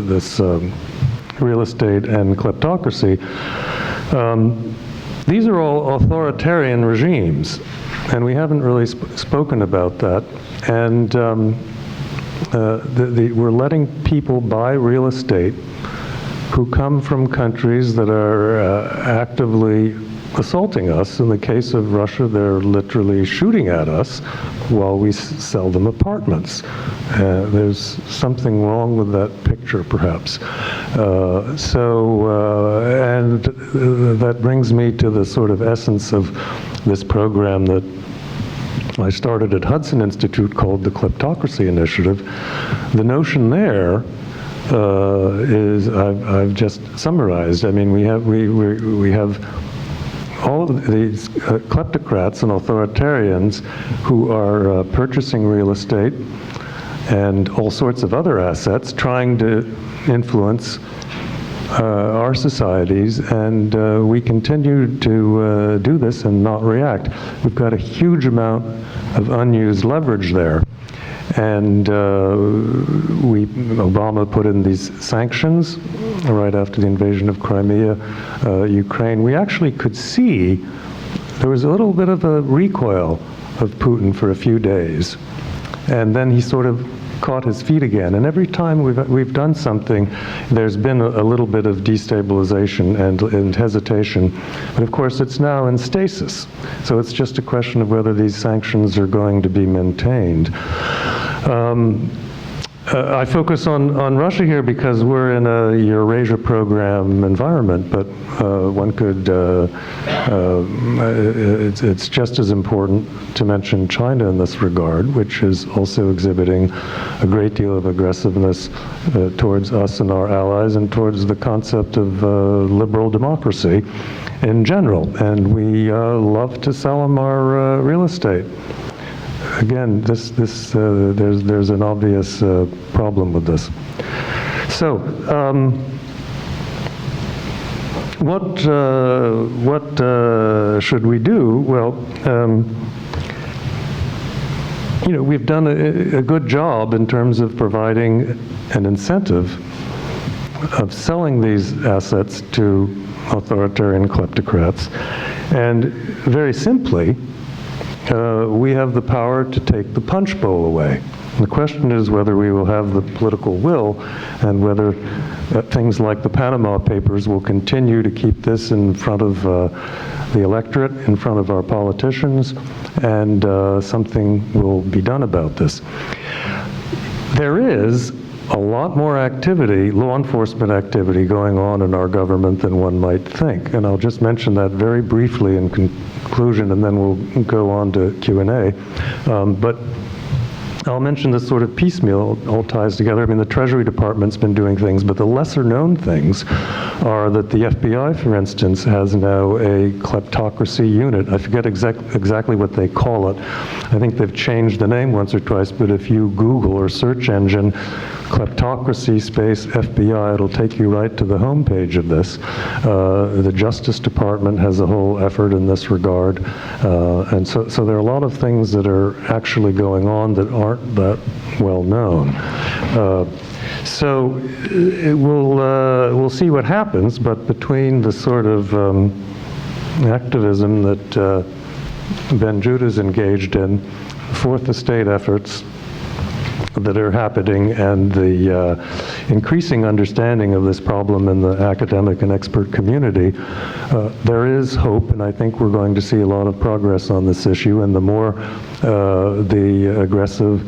this real estate and kleptocracy, these are all authoritarian regimes, and we haven't really spoken about that. And we're letting people buy real estate who come from countries that are actively assaulting us. In the case of Russia, they're literally shooting at us while we sell them apartments. There's something wrong with that picture, perhaps. And that brings me to the sort of essence of this program that I started at Hudson Institute called the Kleptocracy Initiative. The notion there is, I've just summarized. I mean, we have all of these kleptocrats and authoritarians who are purchasing real estate and all sorts of other assets, trying to influence our societies, and we continue to do this and not react. We've got a huge amount of unused leverage there. And Obama put in these sanctions right after the invasion of Crimea, Ukraine. We actually could see there was a little bit of a recoil of Putin for a few days. And then he sort of caught his feet again. And every time we've done something, there's been a little bit of destabilization and hesitation. But of course, it's now in stasis. So it's just a question of whether these sanctions are going to be maintained. I focus on Russia here because we're in a Eurasia program environment, but one could, it's just as important to mention China in this regard, which is also exhibiting a great deal of aggressiveness towards us and our allies, and towards the concept of liberal democracy in general. And we love to sell them our real estate. Again, there's an obvious problem with this. So, what should we do? Well, we've done a good job in terms of providing an incentive of selling these assets to authoritarian kleptocrats, and very simply, we have the power to take the punch bowl away. The question is whether we will have the political will, and whether things like the Panama Papers will continue to keep this in front of the electorate, in front of our politicians, and something will be done about this. There is a lot more activity, law enforcement activity, going on in our government than one might think. And I'll just mention that very briefly in conclusion, and then we'll go on to Q&A. But I'll mention this sort of piecemeal, all ties together. I mean, the Treasury Department's been doing things, but the lesser-known things are that the FBI, for instance, has now a kleptocracy unit. I forget exactly what they call it. I think they've changed the name once or twice, but if you Google or search engine kleptocracy space FBI, it'll take you right to the homepage of this. The Justice Department has a whole effort in this regard. And so there are a lot of things that are actually going on that aren't that well known. So we'll see what happens, but between the sort of activism that Ben Judah's engaged in, Fourth Estate efforts that are happening, and the increasing understanding of this problem in the academic and expert community, there is hope, and I think we're going to see a lot of progress on this issue. And the more the aggressive,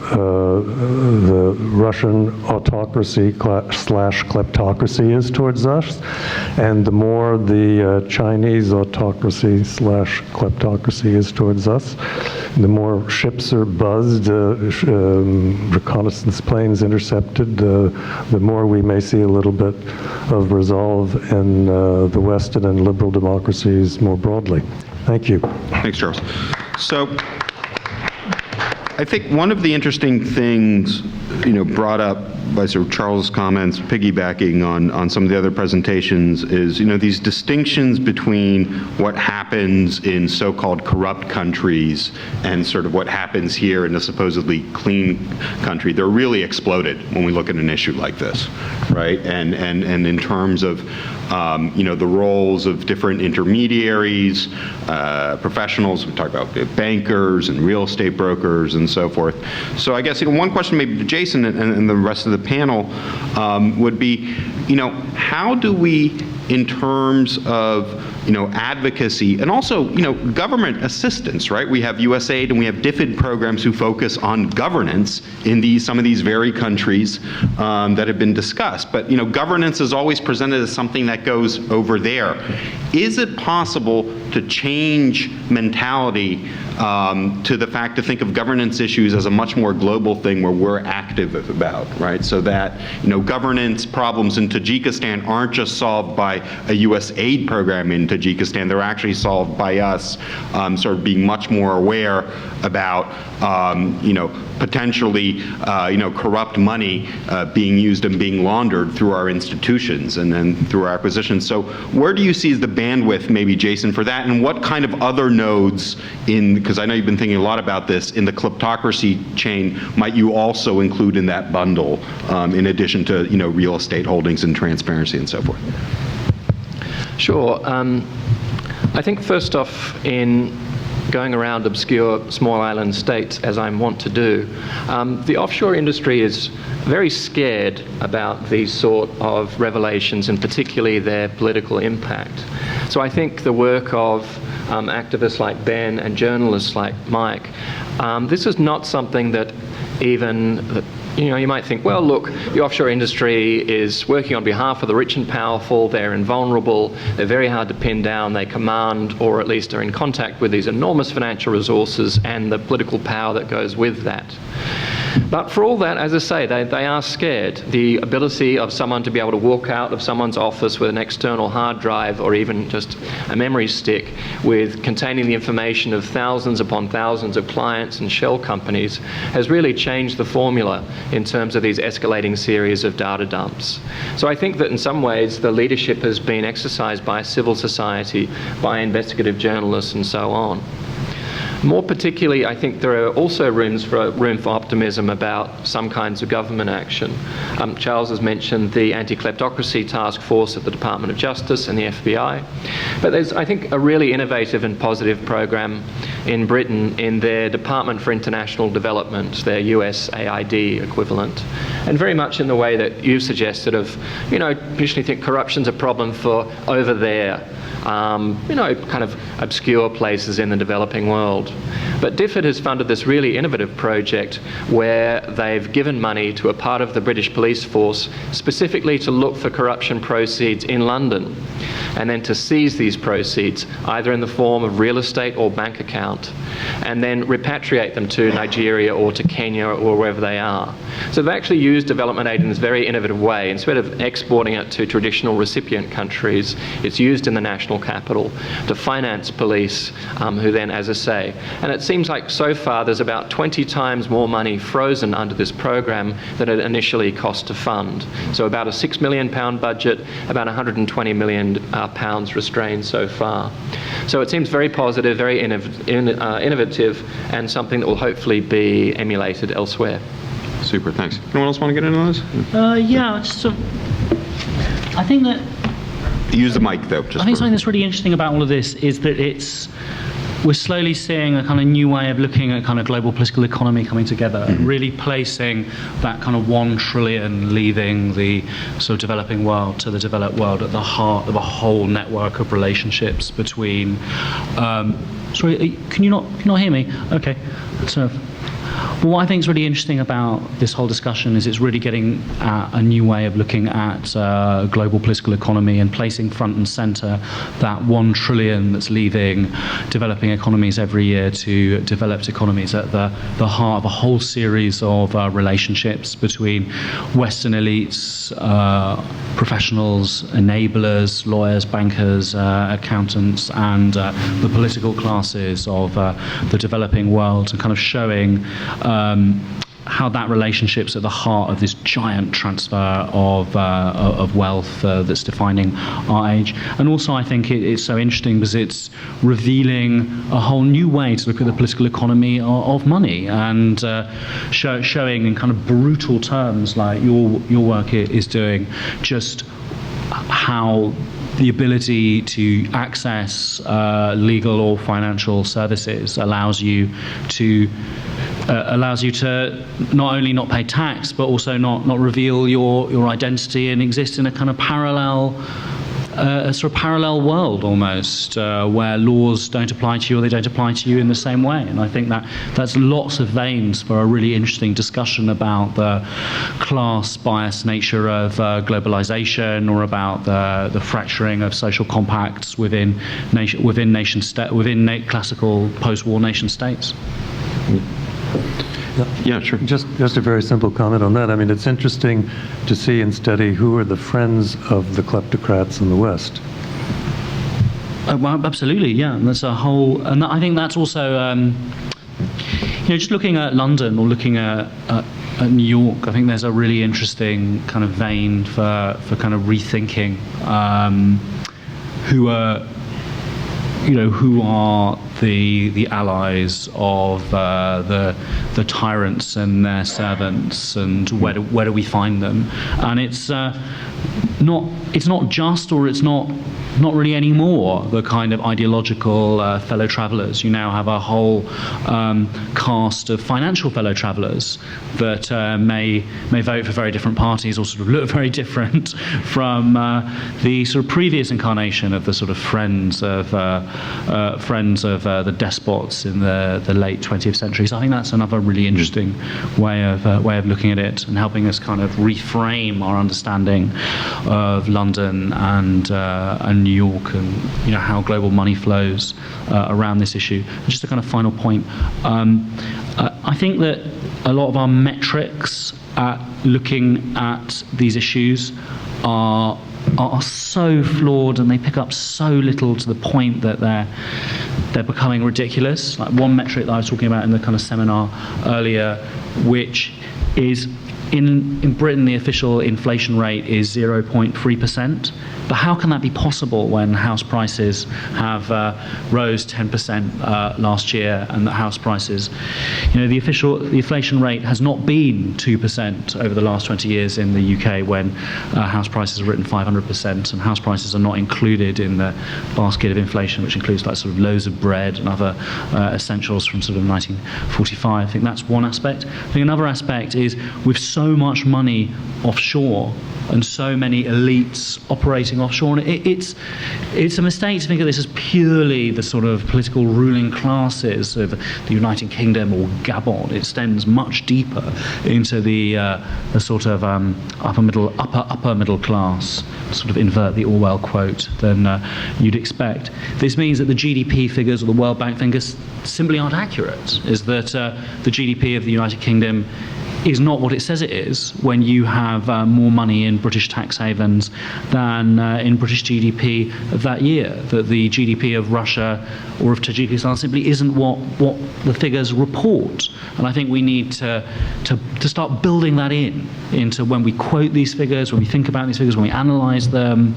the Russian autocracy slash kleptocracy is towards us, and the more the Chinese autocracy slash kleptocracy is towards us, the more ships are buzzed, reconnaissance planes intercepted, the more we may see a little bit of resolve in the West and in liberal democracies more broadly. Thank you. Thanks, Charles. So I think one of the interesting things, brought up by sort of Charles' comments, piggybacking on some of the other presentations, is, these distinctions between what happens in so-called corrupt countries and sort of what happens here in a supposedly clean country. They're really exploded when we look at an issue like this, right? And in terms of, the roles of different intermediaries, professionals, we talk about bankers and real estate brokers and so forth. So I guess, one question maybe to Jason and the rest of the panel would be, how do we, in terms of, advocacy and also, government assistance, right? We have USAID and we have DFID programs who focus on governance in some of these very countries that have been discussed. But, governance is always presented as something that goes over there. Is it possible to change mentality to the fact to think of governance issues as a much more global thing where we're active about, right? So that, governance problems in Tajikistan aren't just solved by a US aid program in Tajikistan, they're actually solved by us sort of being much more aware about, potentially, corrupt money being used and being laundered through our institutions and then through our acquisitions. So where do you see the bandwidth, maybe, Jason, for that? And what kind of other nodes because I know you've been thinking a lot about this, in the kleptocracy chain, might you also include in that bundle, in addition to, real estate holdings and transparency and so forth? Sure. I think first off, in going around obscure small island states, as I want to do, the offshore industry is very scared about these sort of revelations, and particularly their political impact. So I think the work of activists like Ben and journalists like Mike, this is not something that you might think, well, look, the offshore industry is working on behalf of the rich and powerful, they're invulnerable, they're very hard to pin down, they command, or at least are in contact with, these enormous financial resources and the political power that goes with that. But for all that, as I say, they are scared. The ability of someone to be able to walk out of someone's office with an external hard drive or even just a memory stick containing the information of thousands upon thousands of clients and shell companies has really changed the formula in terms of these escalating series of data dumps. So I think that in some ways the leadership has been exercised by civil society, by investigative journalists and so on. More particularly, I think there are also room for optimism about some kinds of government action. Charles has mentioned the anti-kleptocracy task force at the Department of Justice and the FBI. But there's, I think, a really innovative and positive program in Britain in their Department for International Development, their USAID equivalent. And very much in the way that you've suggested of, usually think corruption's a problem for over there, kind of obscure places in the developing world. But DFID has funded this really innovative project where they've given money to a part of the British police force specifically to look for corruption proceeds in London, and then to seize these proceeds either in the form of real estate or bank account, and then repatriate them to Nigeria or to Kenya or wherever they are. So they've actually used development aid in this very innovative way. Instead of exporting it to traditional recipient countries, it's used in the national capital to finance police, who then, as I say, and it seems like so far there's about 20 times more money frozen under this program than it initially cost to fund. So about a £6 million budget, about £120 million restrained so far. So it seems very positive, very innovative, and something that will hopefully be emulated elsewhere. Super, thanks. Anyone else want to get into this? Yeah, I think that... Use the mic, though. I think something that's really interesting about all of this is that we're slowly seeing a kind of new way of looking at kind of global political economy coming together, and really placing that kind of 1 trillion leaving the sort of developing world to the developed world at the heart of a whole network of relationships between... sorry, can you not hear me? Okay. So, what I think is really interesting about this whole discussion is it's really getting at a new way of looking at global political economy and placing front and centre that 1 trillion that's leaving developing economies every year to developed economies at the heart of a whole series of relationships between Western elites, professionals, enablers, lawyers, bankers, accountants, and the political classes of the developing world, and kind of showing how that relationship's at the heart of this giant transfer of wealth that's defining our age. And also I think it's so interesting because it's revealing a whole new way to look at the political economy of money, and showing in kind of brutal terms, like your work is doing, just how the ability to access legal or financial services allows you to not only not pay tax, but also not reveal your identity and exist in a kind of a sort of parallel world almost, where laws don't apply to you or they don't apply to you in the same way. And I think that's lots of veins for a really interesting discussion about the class bias nature of globalization, or about the fracturing of social compacts within classical post-war nation states. Yeah, sure. Just a very simple comment on that. I mean, it's interesting to see and study who are the friends of the kleptocrats in the West. Well, absolutely, yeah. And that's a whole, and I think that's also, just looking at London or looking at New York, I think there's a really interesting kind of vein for kind of rethinking who are the allies of the tyrants and their servants, and where do we find them? And it's not just, or it's not really anymore, the kind of ideological fellow travellers. You now have a whole cast of financial fellow travellers that may vote for very different parties, or sort of look very different from the sort of previous incarnation of the sort of friends of the despots in the late 20th century. So I think that's another really interesting way of looking at it, and helping us kind of reframe our understanding of London and New York, and how global money flows around this issue. And just a kind of final point, I think that a lot of our metrics at looking at these issues are so flawed, and they pick up so little, to the point that they're becoming ridiculous. Like one metric that I was talking about in the kind of seminar earlier, which is In Britain, the official inflation rate is 0.3%. But how can that be possible when house prices have rose 10% last year, and the house prices, the inflation rate has not been 2% over the last 20 years in the UK, when house prices have written 500%, and house prices are not included in the basket of inflation, which includes like sort of loaves of bread and other essentials from sort of 1945. I think that's one aspect. I think another aspect is with so much money offshore and so many elites operating offshore, and it's a mistake to think of this as purely the sort of political ruling classes of the United Kingdom or Gabon. It extends much deeper into the sort of upper middle class, sort of invert the Orwell quote, than you'd expect. This means that the GDP figures or the World Bank figures simply aren't accurate. Is that the GDP of the United Kingdom is not what it says it is when you have more money in British tax havens than in British GDP of that year. That the GDP of Russia or of Tajikistan simply isn't what the figures report. And I think we need to start building that into when we quote these figures, when we think about these figures, when we analyse them.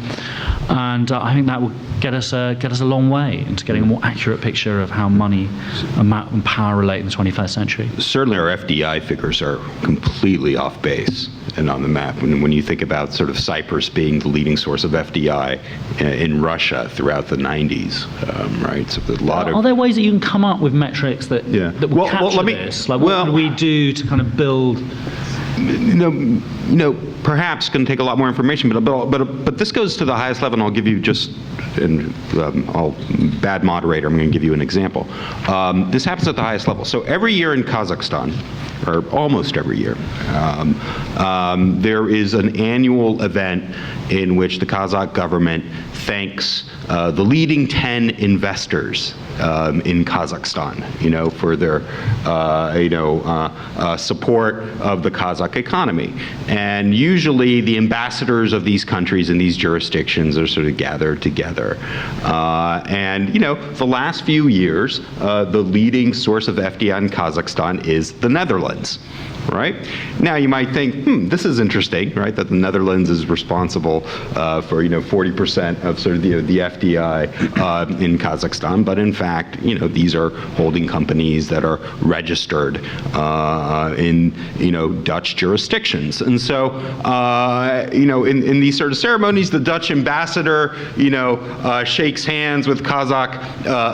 And I think that will get us a long way into getting a more accurate picture of how money and power relate in the 21st century. Certainly our FDI figures are completely off base and on the map. When you think about sort of Cyprus being the leading source of FDI in Russia throughout the 90s, right? So there's a lot of... Are there ways that you can come up with metrics that would capture this? Like, what would we do to kind of build... Perhaps going to take a lot more information, but this goes to the highest level, and I'll give you just, bad moderator, I'm going to give you an example. This happens at the highest level. So every year in Kazakhstan, or almost every year, there is an annual event in which the Kazakh government thanks the leading 10 investors in Kazakhstan, for their, support of the Kazakh economy. And usually the ambassadors of these countries and these jurisdictions are sort of gathered together. The last few years, the leading source of FDI in Kazakhstan is the Netherlands. Right? Now you might think, this is interesting, right? That the Netherlands is responsible for 40% of sort of the FDI in Kazakhstan, but in fact, these are holding companies that are registered in Dutch jurisdictions, and so in these sort of ceremonies, the Dutch ambassador shakes hands with Kazakh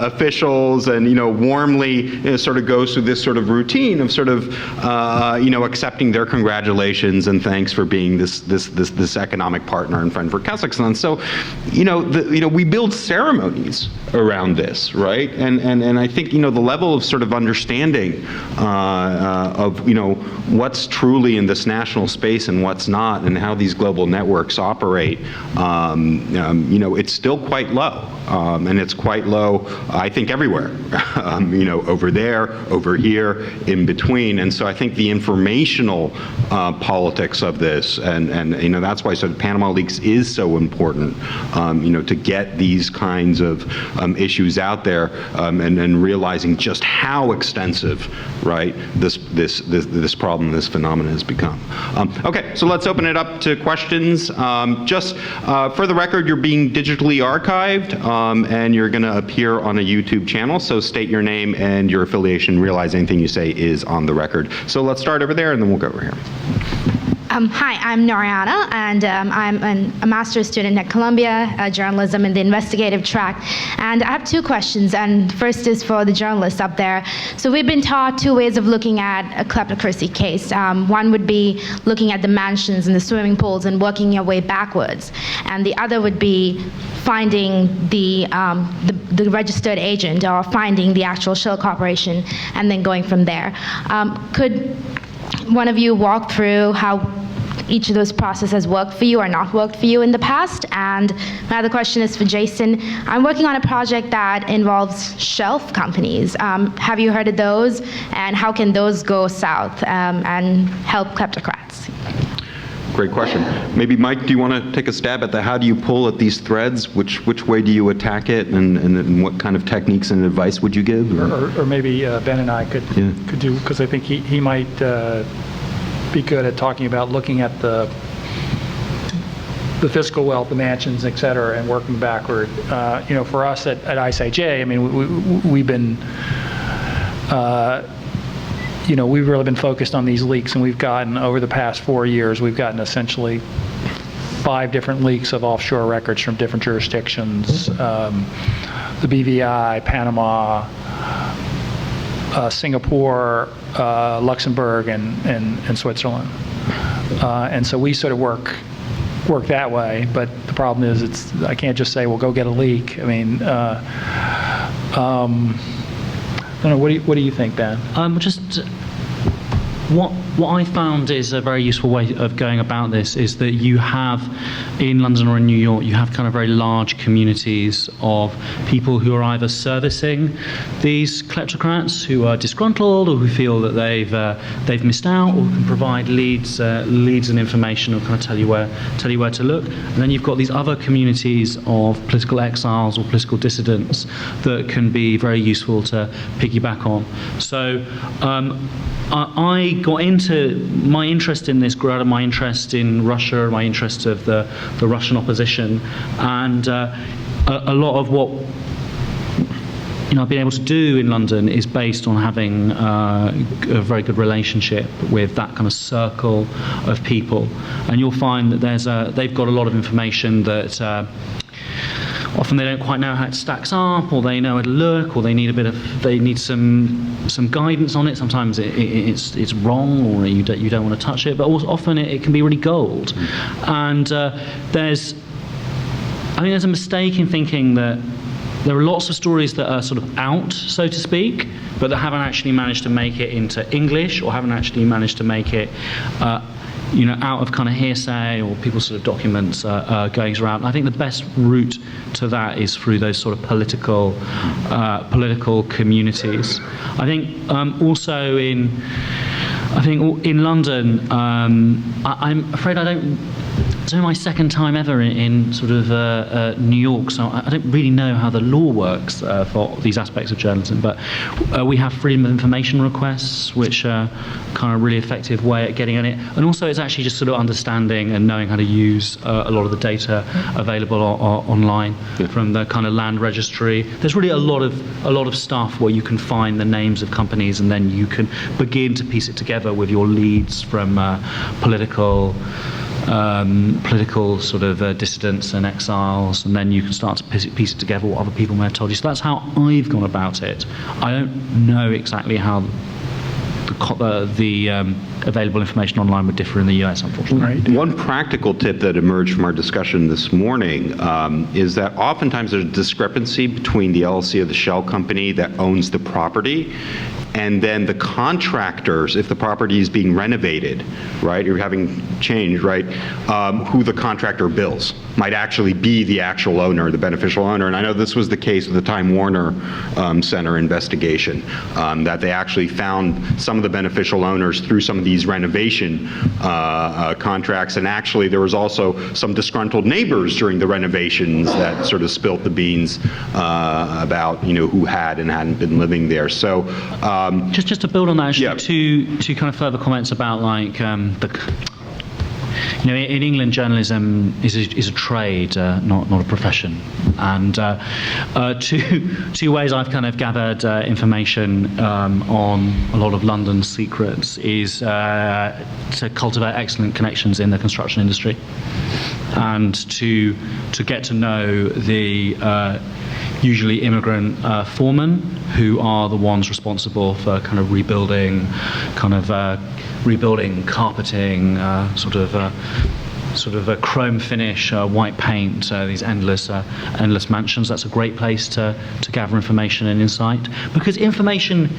officials and warmly sort of goes through this sort of routine of sort of accepting their congratulations and thanks for being this economic partner and friend for Kazakhstan. So, we build ceremonies around this, right? And I think the level of sort of understanding of what's truly in this national space and what's not, and how these global networks operate, it's still quite low, and it's quite low, I think, everywhere, over there, over here, in between. And so I think the informational politics of this, and that's why sort of Panama Leaks is so important, to get these kinds of issues out there, and realizing just how extensive, right, this problem, this phenomenon has become. Okay, so let's open it up to questions. Just for the record, you're being digitally archived, and you're going to appear on a YouTube channel. So state your name and your affiliation. Realize anything you say is on the record. So let's start over there, and then we'll go over here. Hi, I'm Noriana, and I'm a master's student at Columbia, journalism in the investigative track. And I have two questions, and first is for the journalists up there. So we've been taught two ways of looking at a kleptocracy case. One would be looking at the mansions and the swimming pools and working your way backwards. And the other would be finding the registered agent, or finding the actual shell corporation, and then going from there. Could one of you walk through how each of those processes worked for you or not worked for you in the past? And my other question is for Jason. I'm working on a project that involves shelf companies. Have you heard of those? And how can those go south and help kleptocrats? Great question. Maybe, Mike, do you want to take a stab at how do you pull at these threads? Which way do you attack it, and what kind of techniques and advice would you give? Or maybe Ben and I could do, because I think he might be good at talking about looking at the fiscal wealth, the mansions, et cetera, and working backward. For us at ISIJ, I mean, we've been, we've really been focused on these leaks, and we've gotten, over the past 4 years, we've gotten essentially 5 different leaks of offshore records from different jurisdictions, the BVI, Panama, Singapore, Luxembourg, and Switzerland. And so we sort of work that way, but the problem is I can't just say, well, go get a leak. I mean, I don't know, what do you think, Dan? What I found is a very useful way of going about this is that you have, in London or in New York, you have kind of very large communities of people who are either servicing these kleptocrats who are disgruntled or who feel that they've missed out, or can provide leads and information, or kind of tell you where to look. And then you've got these other communities of political exiles or political dissidents that can be very useful to piggyback on. So I got into my interest in this, grew out of my interest in Russia, my interest of the Russian opposition, and a lot of what I've been able to do in London is based on having a very good relationship with that kind of circle of people. And you'll find that they've got a lot of information that often they don't quite know how it stacks up, or they know where to look, or they need some guidance on it. Sometimes it's wrong, or you don't want to touch it, but also often it can be really gold. And there's a mistake in thinking that there are lots of stories that are sort of out, so to speak, but that haven't actually managed to make it into English, or haven't actually managed to make it out of kind of hearsay or people's sort of documents goings around. I think the best route to that is through those sort of political communities. I think also in London, I'm afraid I don't. It's only my second time ever in sort of New York, so I don't really know how the law works for these aspects of journalism, but we have freedom of information requests, which are kind of a really effective way at getting at it. And also it's actually just sort of understanding and knowing how to use a lot of the data available online from the kind of land registry. There's really a lot of stuff where you can find the names of companies, and then you can begin to piece it together with your leads from political sort of dissidents and exiles, and then you can start to piece it together what other people may have told you. So that's how I've gone about it. I don't know exactly how the available information online would differ in the US, unfortunately. Right. One practical tip that emerged from our discussion this morning is that oftentimes there's a discrepancy between the LLC of the shell company that owns the property and then the contractors, if the property is being renovated, right, you're having change, right, who the contractor bills might actually be the actual owner, the beneficial owner. And I know this was the case with the Time Warner Center investigation, that they actually found some of the beneficial owners through some of these renovation contracts. And actually there was also some disgruntled neighbors during the renovations that sort of spilt the beans about, who had and hadn't been living there. So just to build on that, actually, two kind of further comments about like in England, journalism is a trade, not a profession. And two ways I've kind of gathered information on a lot of London's secrets is to cultivate excellent connections in the construction industry, and to get to know the usually immigrant foremen who are the ones responsible for kind of rebuilding carpeting, sort of a chrome finish, white paint, these endless mansions. That's a great place to gather information and insight, because information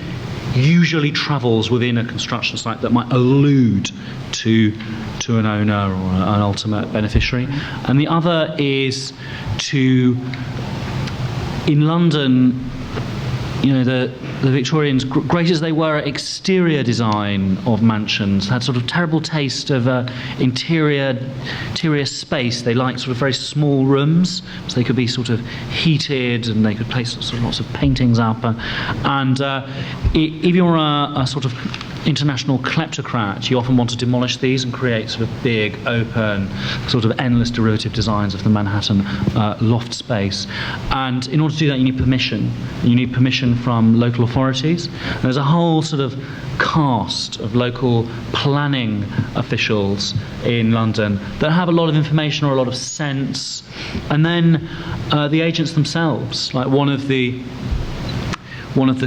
usually travels within a construction site that might allude to an owner or an ultimate beneficiary. And the other is in London, the Victorians, great as they were at exterior design of mansions, had sort of terrible taste of interior space. They liked sort of very small rooms, so they could be sort of heated, and they could place sort of lots of paintings up. And if you're a sort of international kleptocrat, you often want to demolish these and create sort of big, open, sort of endless derivative designs of the Manhattan loft space. And in order to do that, you need permission. You need permission from local authorities. There's a whole sort of cast of local planning officials in London that have a lot of information or a lot of sense. And then the agents themselves, like one of the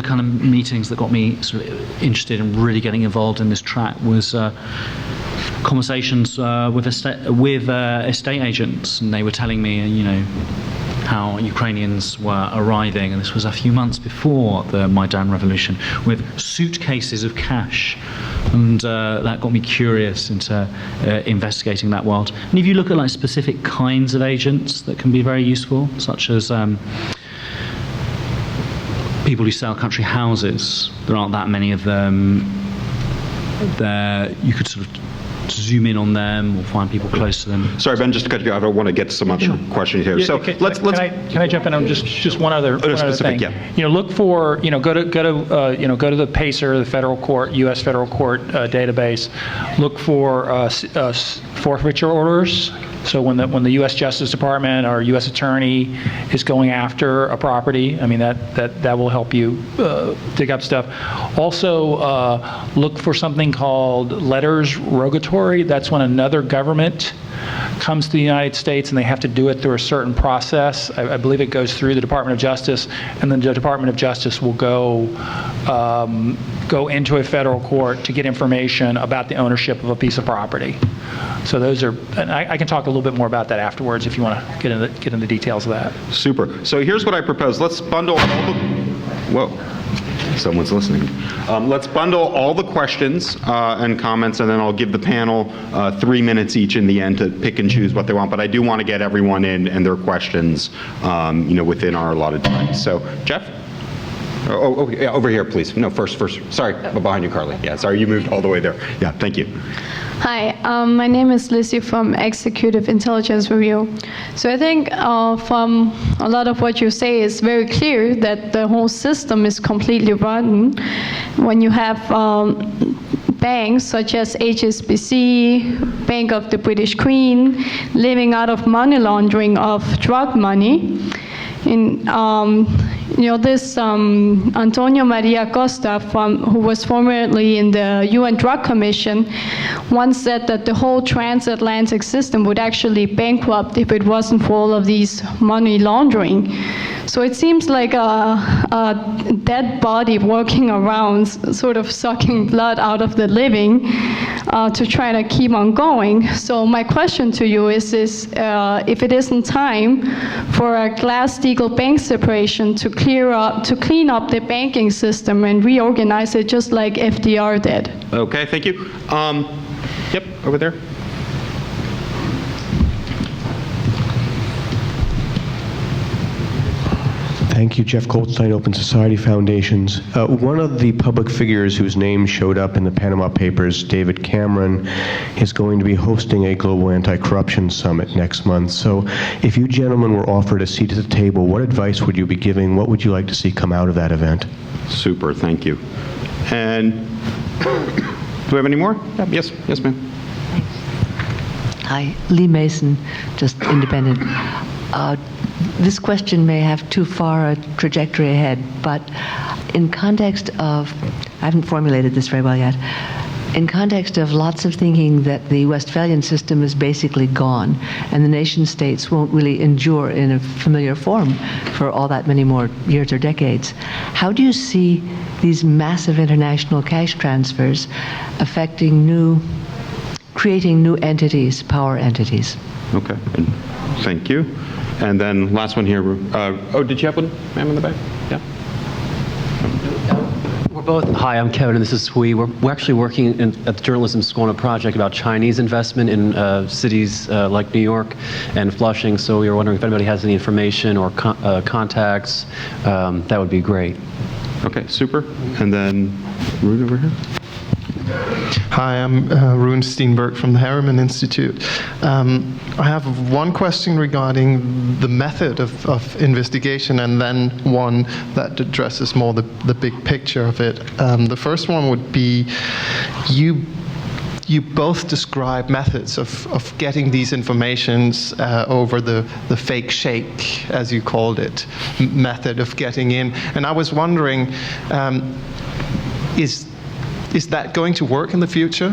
kind of meetings that got me sort of interested in really getting involved in this track was conversations with estate agents, and they were telling me, how Ukrainians were arriving, and this was a few months before the Maidan revolution, with suitcases of cash, and that got me curious into investigating that world. And if you look at like specific kinds of agents that can be very useful, such as people who sell country houses, there aren't that many of them. You could sort of zoom in on them or find people close to them. Sorry, Ben, just to cut you off, I don't want to get so much questions here. So let's. Can I jump in on just one other specific, thing? yeah. Look for go to the PACER, the federal court, U.S. federal court database. Look for forfeiture orders. So when the U.S. Justice Department or U.S. Attorney is going after a property, I mean that will help you dig up stuff. Also, look for something called letters rogatory. That's when another government comes to the United States and they have to do it through a certain process. I believe it goes through the Department of Justice, and then the Department of Justice will go into a federal court to get information about the ownership of a piece of property. So those are, and I can talk a little bit more about that afterwards if you want to get into the details of that. Super. So here's what I propose. Let's bundle all the, whoa, someone's listening. Let's bundle all the questions and comments, and then I'll give the panel 3 minutes each in the end to pick and choose what they want. But I do want to get everyone in and their questions, within our allotted time. So, Jeff? Yeah, over here, please. No, first. Sorry, behind you, Carly. Yeah, sorry, you moved all the way there. Yeah, thank you. Hi, my name is Lizzie from Executive Intelligence Review. So I think from a lot of what you say is very clear that the whole system is completely rotten. When you have banks such as HSBC, Bank of the British Queen, living out of money laundering of drug money. This Antonio Maria Costa, who was formerly in the UN Drug Commission, once said that the whole transatlantic system would actually bankrupt if it wasn't for all of these money laundering. So it seems like a dead body walking around, sort of sucking blood out of the living to try to keep on going. So my question to you is if it isn't time for a Glass-Steagall bank separation to clean up the banking system and reorganize it just like FDR did. Okay, thank you. Yep, over there. Thank you, Jeff Goldstein, Open Society Foundations. One of the public figures whose name showed up in the Panama Papers, David Cameron, is going to be hosting a global anti-corruption summit next month. So if you gentlemen were offered a seat at the table, what advice would you be giving? What would you like to see come out of that event? Super, thank you. And do we have any more? Yes, ma'am. Hi, Lee Mason, just independent. This question may have too far a trajectory ahead, but in context of, I haven't formulated this very well yet, in context of lots of thinking that the Westphalian system is basically gone and the nation states won't really endure in a familiar form for all that many more years or decades, how do you see these massive international cash transfers affecting creating new entities, power entities? Okay, thank you. And then last one here. Did you have one, ma'am, in the back? Yeah. We're both. Hi, I'm Kevin, and this is Hui. We're actually working at the journalism school on a project about Chinese investment in cities like New York and Flushing. So we were wondering if anybody has any information or contacts. That would be great. Okay, super. And then Ruth over here. Hi, I'm Rune Steenberg from the Harriman Institute. I have one question regarding the method of investigation, and then one that addresses more the big picture of it. The first one would be, you both describe methods of getting these informations over the fake shake, as you called it, method of getting in. And I was wondering, is that going to work in the future?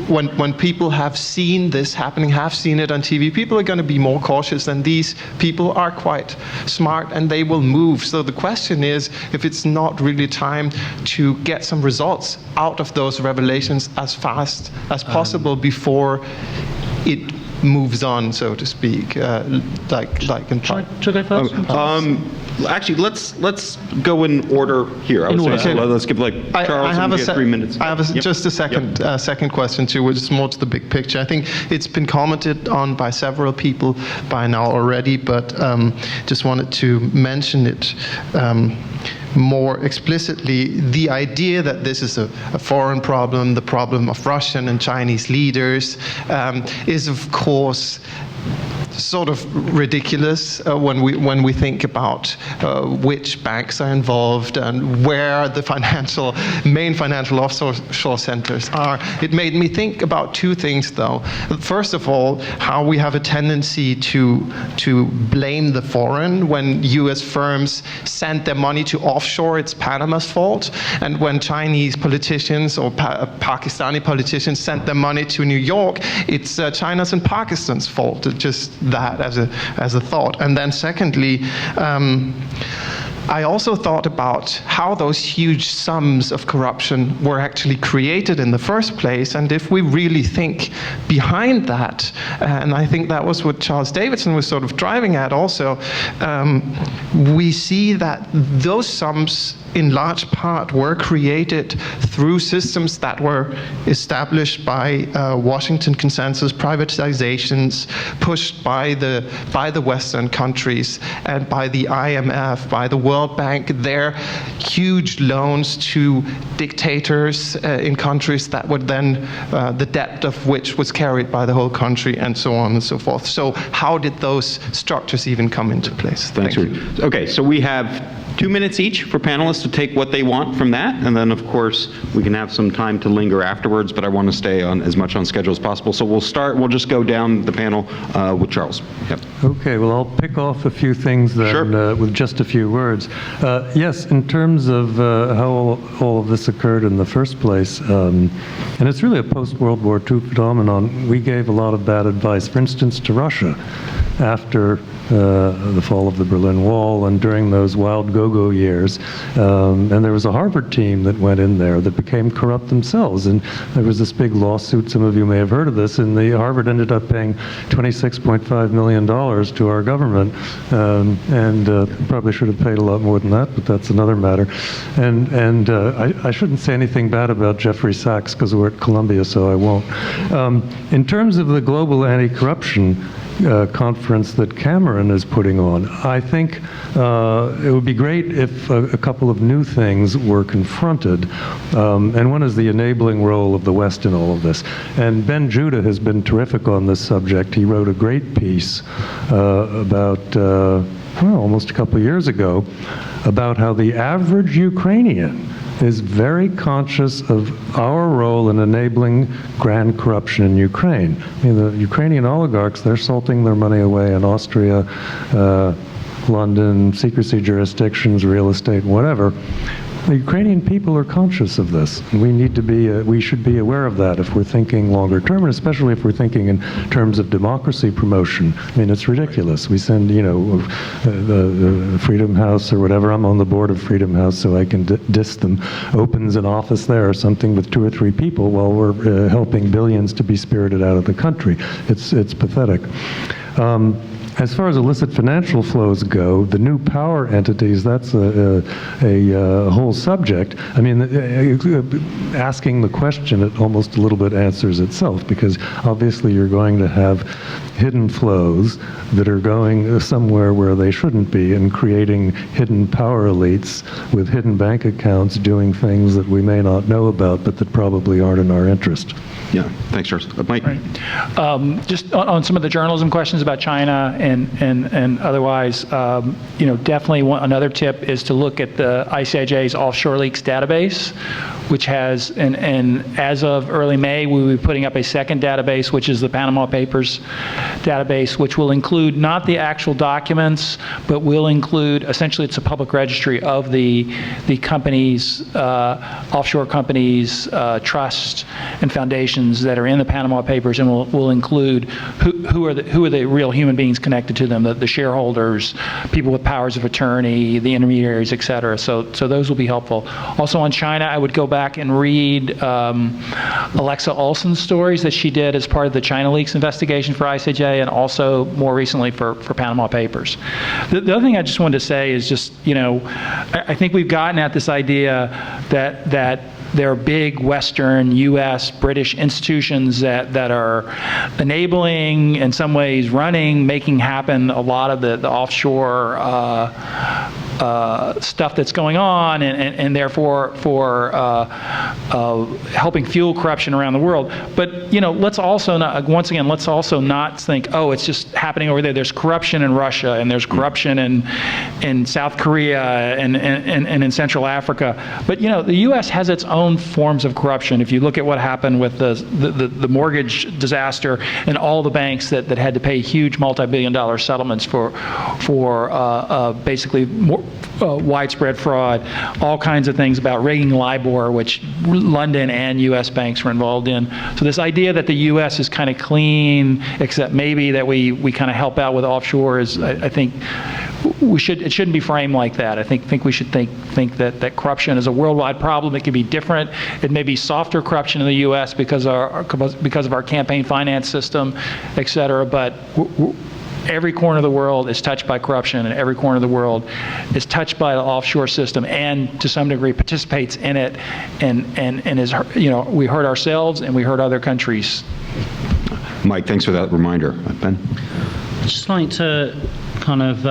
When people have seen this happening, have seen it on TV, people are going to be more cautious, and these people are quite smart and they will move. So the question is if it's not really time to get some results out of those revelations as fast as possible before it moves on, so to speak, like in part. Should I go first? Actually, let's go in order here. I would say, so let's give Charles I have and get 3 minutes. I have just a second question too, which is more to the big picture. I think it's been commented on by several people by now already, but just wanted to mention it more explicitly. The idea that this is a foreign problem, the problem of Russian and Chinese leaders, is of course sort of ridiculous when we think about which banks are involved and where the main financial offshore centers are. It made me think about two things, though. First of all, how we have a tendency to blame the foreign. When U.S. firms send their money to offshore, it's Panama's fault, and when Chinese politicians or Pakistani politicians sent their money to New York, it's China's and Pakistan's fault. Just that as a thought. And then secondly, I also thought about how those huge sums of corruption were actually created in the first place, and if we really think behind that, and I think that was what Charles Davidson was sort of driving at also, we see that those sums in large part were created through systems that were established by Washington consensus privatizations pushed by the Western countries and by the IMF, by the World Bank, their huge loans to dictators in countries that would then, the debt of which was carried by the whole country, and so on and so forth. So how did those structures even come into place? Thanks. Okay, so we have 2 minutes each for panelists to take what they want from that, and then of course we can have some time to linger afterwards, but I want to stay on as much on schedule as possible. So we'll just go down the panel with Charles. Yep. Okay, well, I'll pick off a few things then. Sure. With just a few words. Yes, in terms of how all of this occurred in the first place, and it's really a post-World War II phenomenon, we gave a lot of bad advice, for instance, to Russia after the fall of the Berlin Wall and during those wild go-go years. And there was a Harvard team that went in there that became corrupt themselves. And there was this big lawsuit, some of you may have heard of this, and Harvard ended up paying $26.5 million to our government. And probably should have paid a lot more than that, but that's another matter. And I shouldn't say anything bad about Jeffrey Sachs because we're at Columbia, so I won't. In terms of the global anti-corruption conference that Cameron is putting on, I think it would be great if a couple of new things were confronted, and one is the enabling role of the West in all of this. And Ben Judah has been terrific on this subject. He wrote a great piece about almost a couple of years ago about how the average Ukrainian is very conscious of our role in enabling grand corruption in Ukraine. I mean, the Ukrainian oligarchs, they're salting their money away in Austria, London, secrecy jurisdictions, real estate, whatever. The Ukrainian people are conscious of this. We should be aware of that if we're thinking longer term, and especially if we're thinking in terms of democracy promotion. I mean, it's ridiculous. We send, the Freedom House or whatever, I'm on the board of Freedom House, so I can diss them, opens an office there or something with 2 or 3 people while we're helping billions to be spirited out of the country. It's pathetic. As far as illicit financial flows go, the new power entities, that's a whole subject. I mean, asking the question, it almost a little bit answers itself, because obviously you're going to have hidden flows that are going somewhere where they shouldn't be and creating hidden power elites with hidden bank accounts doing things that we may not know about, but that probably aren't in our interest. Yeah, thanks, Charles. Mike? Right. Just on some of the journalism questions about China and otherwise, definitely another tip is to look at the ICIJ's Offshore Leaks database, which has, and as of early May, we will be putting up a second database, which is the Panama Papers database, which will include not the actual documents, but will include, essentially it's a public registry of the companies, offshore companies, trusts, and foundations that are in the Panama Papers, and will include who are the real human beings connected to them, the shareholders, people with powers of attorney, the intermediaries, et cetera. So those will be helpful. Also on China, I would go back and read Alexa Olson's stories that she did as part of the China Leaks investigation for ICJ, and also more recently for Panama Papers. The other thing I just wanted to say is just, I think we've gotten at this idea that there are big Western, U.S., British institutions that are enabling, in some ways running, making happen a lot of the offshore stuff that's going on, and therefore for helping fuel corruption around the world. But let's also not, once again, let's also not think, oh, it's just happening over there. There's corruption in Russia, and there's corruption in South Korea and in Central Africa. But the U.S. has its own forms of corruption. If you look at what happened with the mortgage disaster and all the banks that had to pay huge multi-billion-dollar settlements for basically widespread fraud, all kinds of things about rigging LIBOR, which London and U.S. banks were involved in. So this idea that the U.S. is kind of clean, except maybe that we kind of help out with offshore, is, I think, it shouldn't be framed like that. I think we should think that corruption is a worldwide problem. It can be different. It may be softer corruption in the U.S. because of our campaign finance system, et cetera. But every corner of the world is touched by corruption, and every corner of the world is touched by the offshore system, and to some degree participates in it, and is, we hurt ourselves and we hurt other countries. Mike, thanks for that reminder. Ben? I'd just like to kind of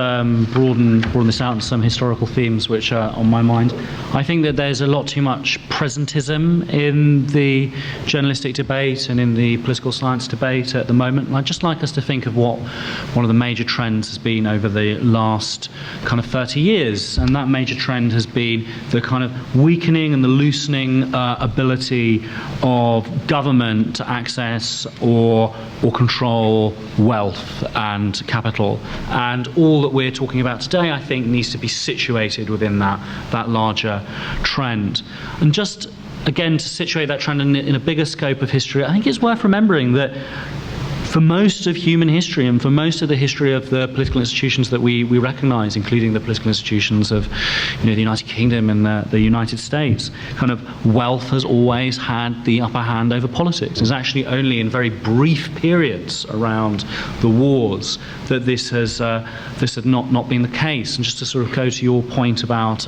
broaden this out into some historical themes which are on my mind. I think that there's a lot too much presentism in the journalistic debate and in the political science debate at the moment. And I'd just like us to think of what one of the major trends has been over the last kind of 30 years. And that major trend has been the kind of weakening and the loosening ability of government to access or control wealth and capital. And all that we're talking about today, I think, needs to be situated within that larger trend. And just, again, to situate that trend in a bigger scope of history, I think it's worth remembering that for most of human history and for most of the history of the political institutions that we recognize, including the political institutions of the United Kingdom and the United States, kind of wealth has always had the upper hand over politics. It's actually only in very brief periods around the wars that this had not been the case. And just to sort of go to your point about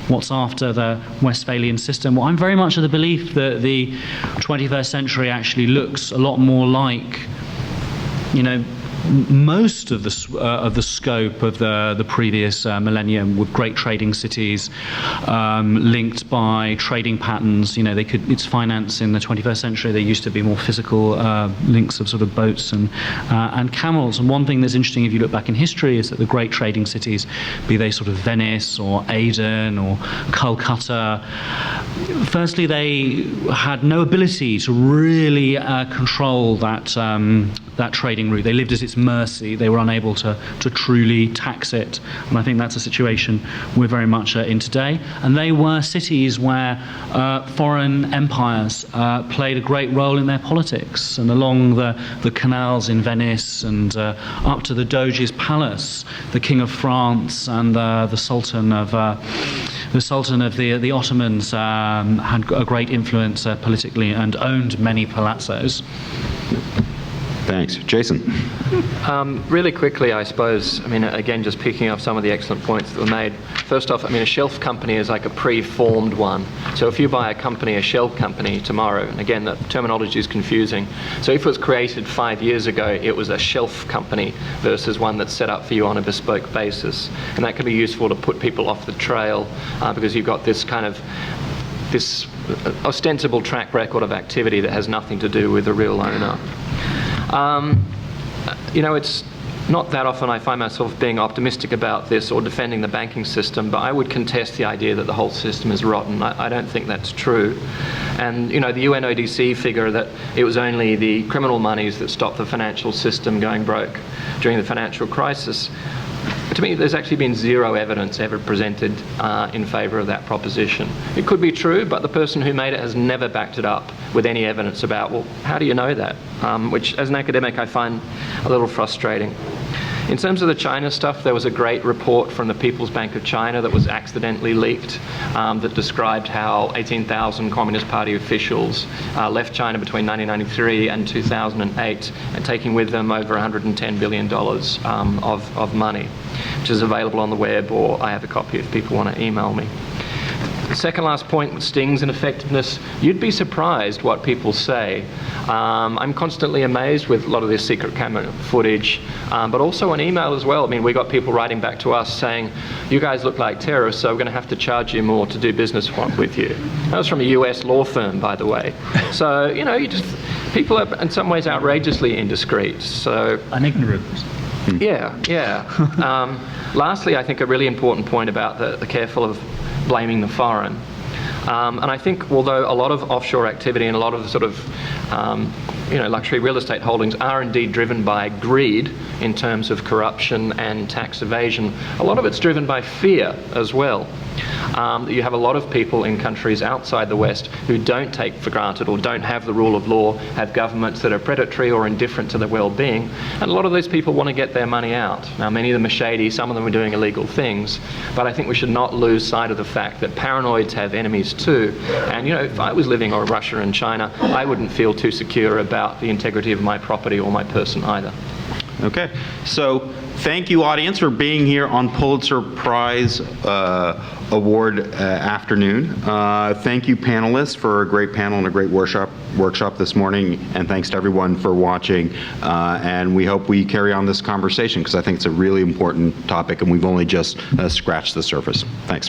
what's after the Westphalian system, well, I'm very much of the belief that the 21st century actually looks a lot more like most of the scope of the previous millennium, with great trading cities linked by trading patterns. It's finance in the 21st century. There used to be more physical links of sort of boats and camels. And one thing that's interesting if you look back in history is that the great trading cities, be they sort of Venice or Aden or Calcutta, firstly they had no ability to really control that trading route. They lived at its mercy. They were unable to truly tax it. And I think that's a situation we're very much in today. And they were cities where foreign empires played a great role in their politics. And along the canals in Venice and up to the Doge's palace, the King of France and the Sultan of the Ottomans had a great influence politically and owned many palazzos. Thanks. Jason? Really quickly, I suppose, I mean, again, just picking up some of the excellent points that were made. First off, I mean, a shelf company is like a pre-formed one. So if you buy a company, a shell company tomorrow, and again, the terminology is confusing. So if it was created 5 years ago, it was a shelf company versus one that's set up for you on a bespoke basis. And that can be useful to put people off the trail because you've got this kind of this ostensible track record of activity that has nothing to do with the real owner. You know, it's not that often I find myself being optimistic about this or defending the banking system, but I would contest the idea that the whole system is rotten. I don't think that's true. And, you know, the UNODC figure that it was only the criminal monies that stopped the financial system going broke during the financial crisis. To me, there's actually been zero evidence ever presented in favour of that proposition. It could be true, but the person who made it has never backed it up with any evidence about, well, how do you know that? Which, as an academic, I find a little frustrating. In terms of the China stuff, there was a great report from the People's Bank of China that was accidentally leaked that described how 18,000 Communist Party officials left China between 1993 and 2008, and taking with them over $110 billion of money, which is available on the web, or I have a copy if people want to email me. The second last point, stings and effectiveness. You'd be surprised what people say. I'm constantly amazed with a lot of this secret camera footage, but also on email as well. I mean, we got people writing back to us saying, you guys look like terrorists, so we're going to have to charge you more to do business with you. That was from a US law firm, by the way. So, you know, people are in some ways outrageously indiscreet. So, and ignorant. Yeah. Lastly, I think a really important point about the careful of blaming the foreign. And I think although a lot of offshore activity and a lot of the sort of luxury real estate holdings are indeed driven by greed in terms of corruption and tax evasion, a lot of it's driven by fear as well. You have a lot of people in countries outside the West who don't take for granted or don't have the rule of law, have governments that are predatory or indifferent to their well-being, and a lot of those people want to get their money out. Now, many of them are shady, some of them are doing illegal things, but I think we should not lose sight of the fact that paranoids have enemies too. And, you know, if I was living in Russia and China, I wouldn't feel too secure about the integrity of my property or my person either. Okay, so thank you, audience, for being here on Pulitzer Prize Award afternoon. Thank you, panelists, for a great panel and a great workshop this morning, and thanks to everyone for watching. And we hope we carry on this conversation because I think it's a really important topic, and we've only just scratched the surface. Thanks.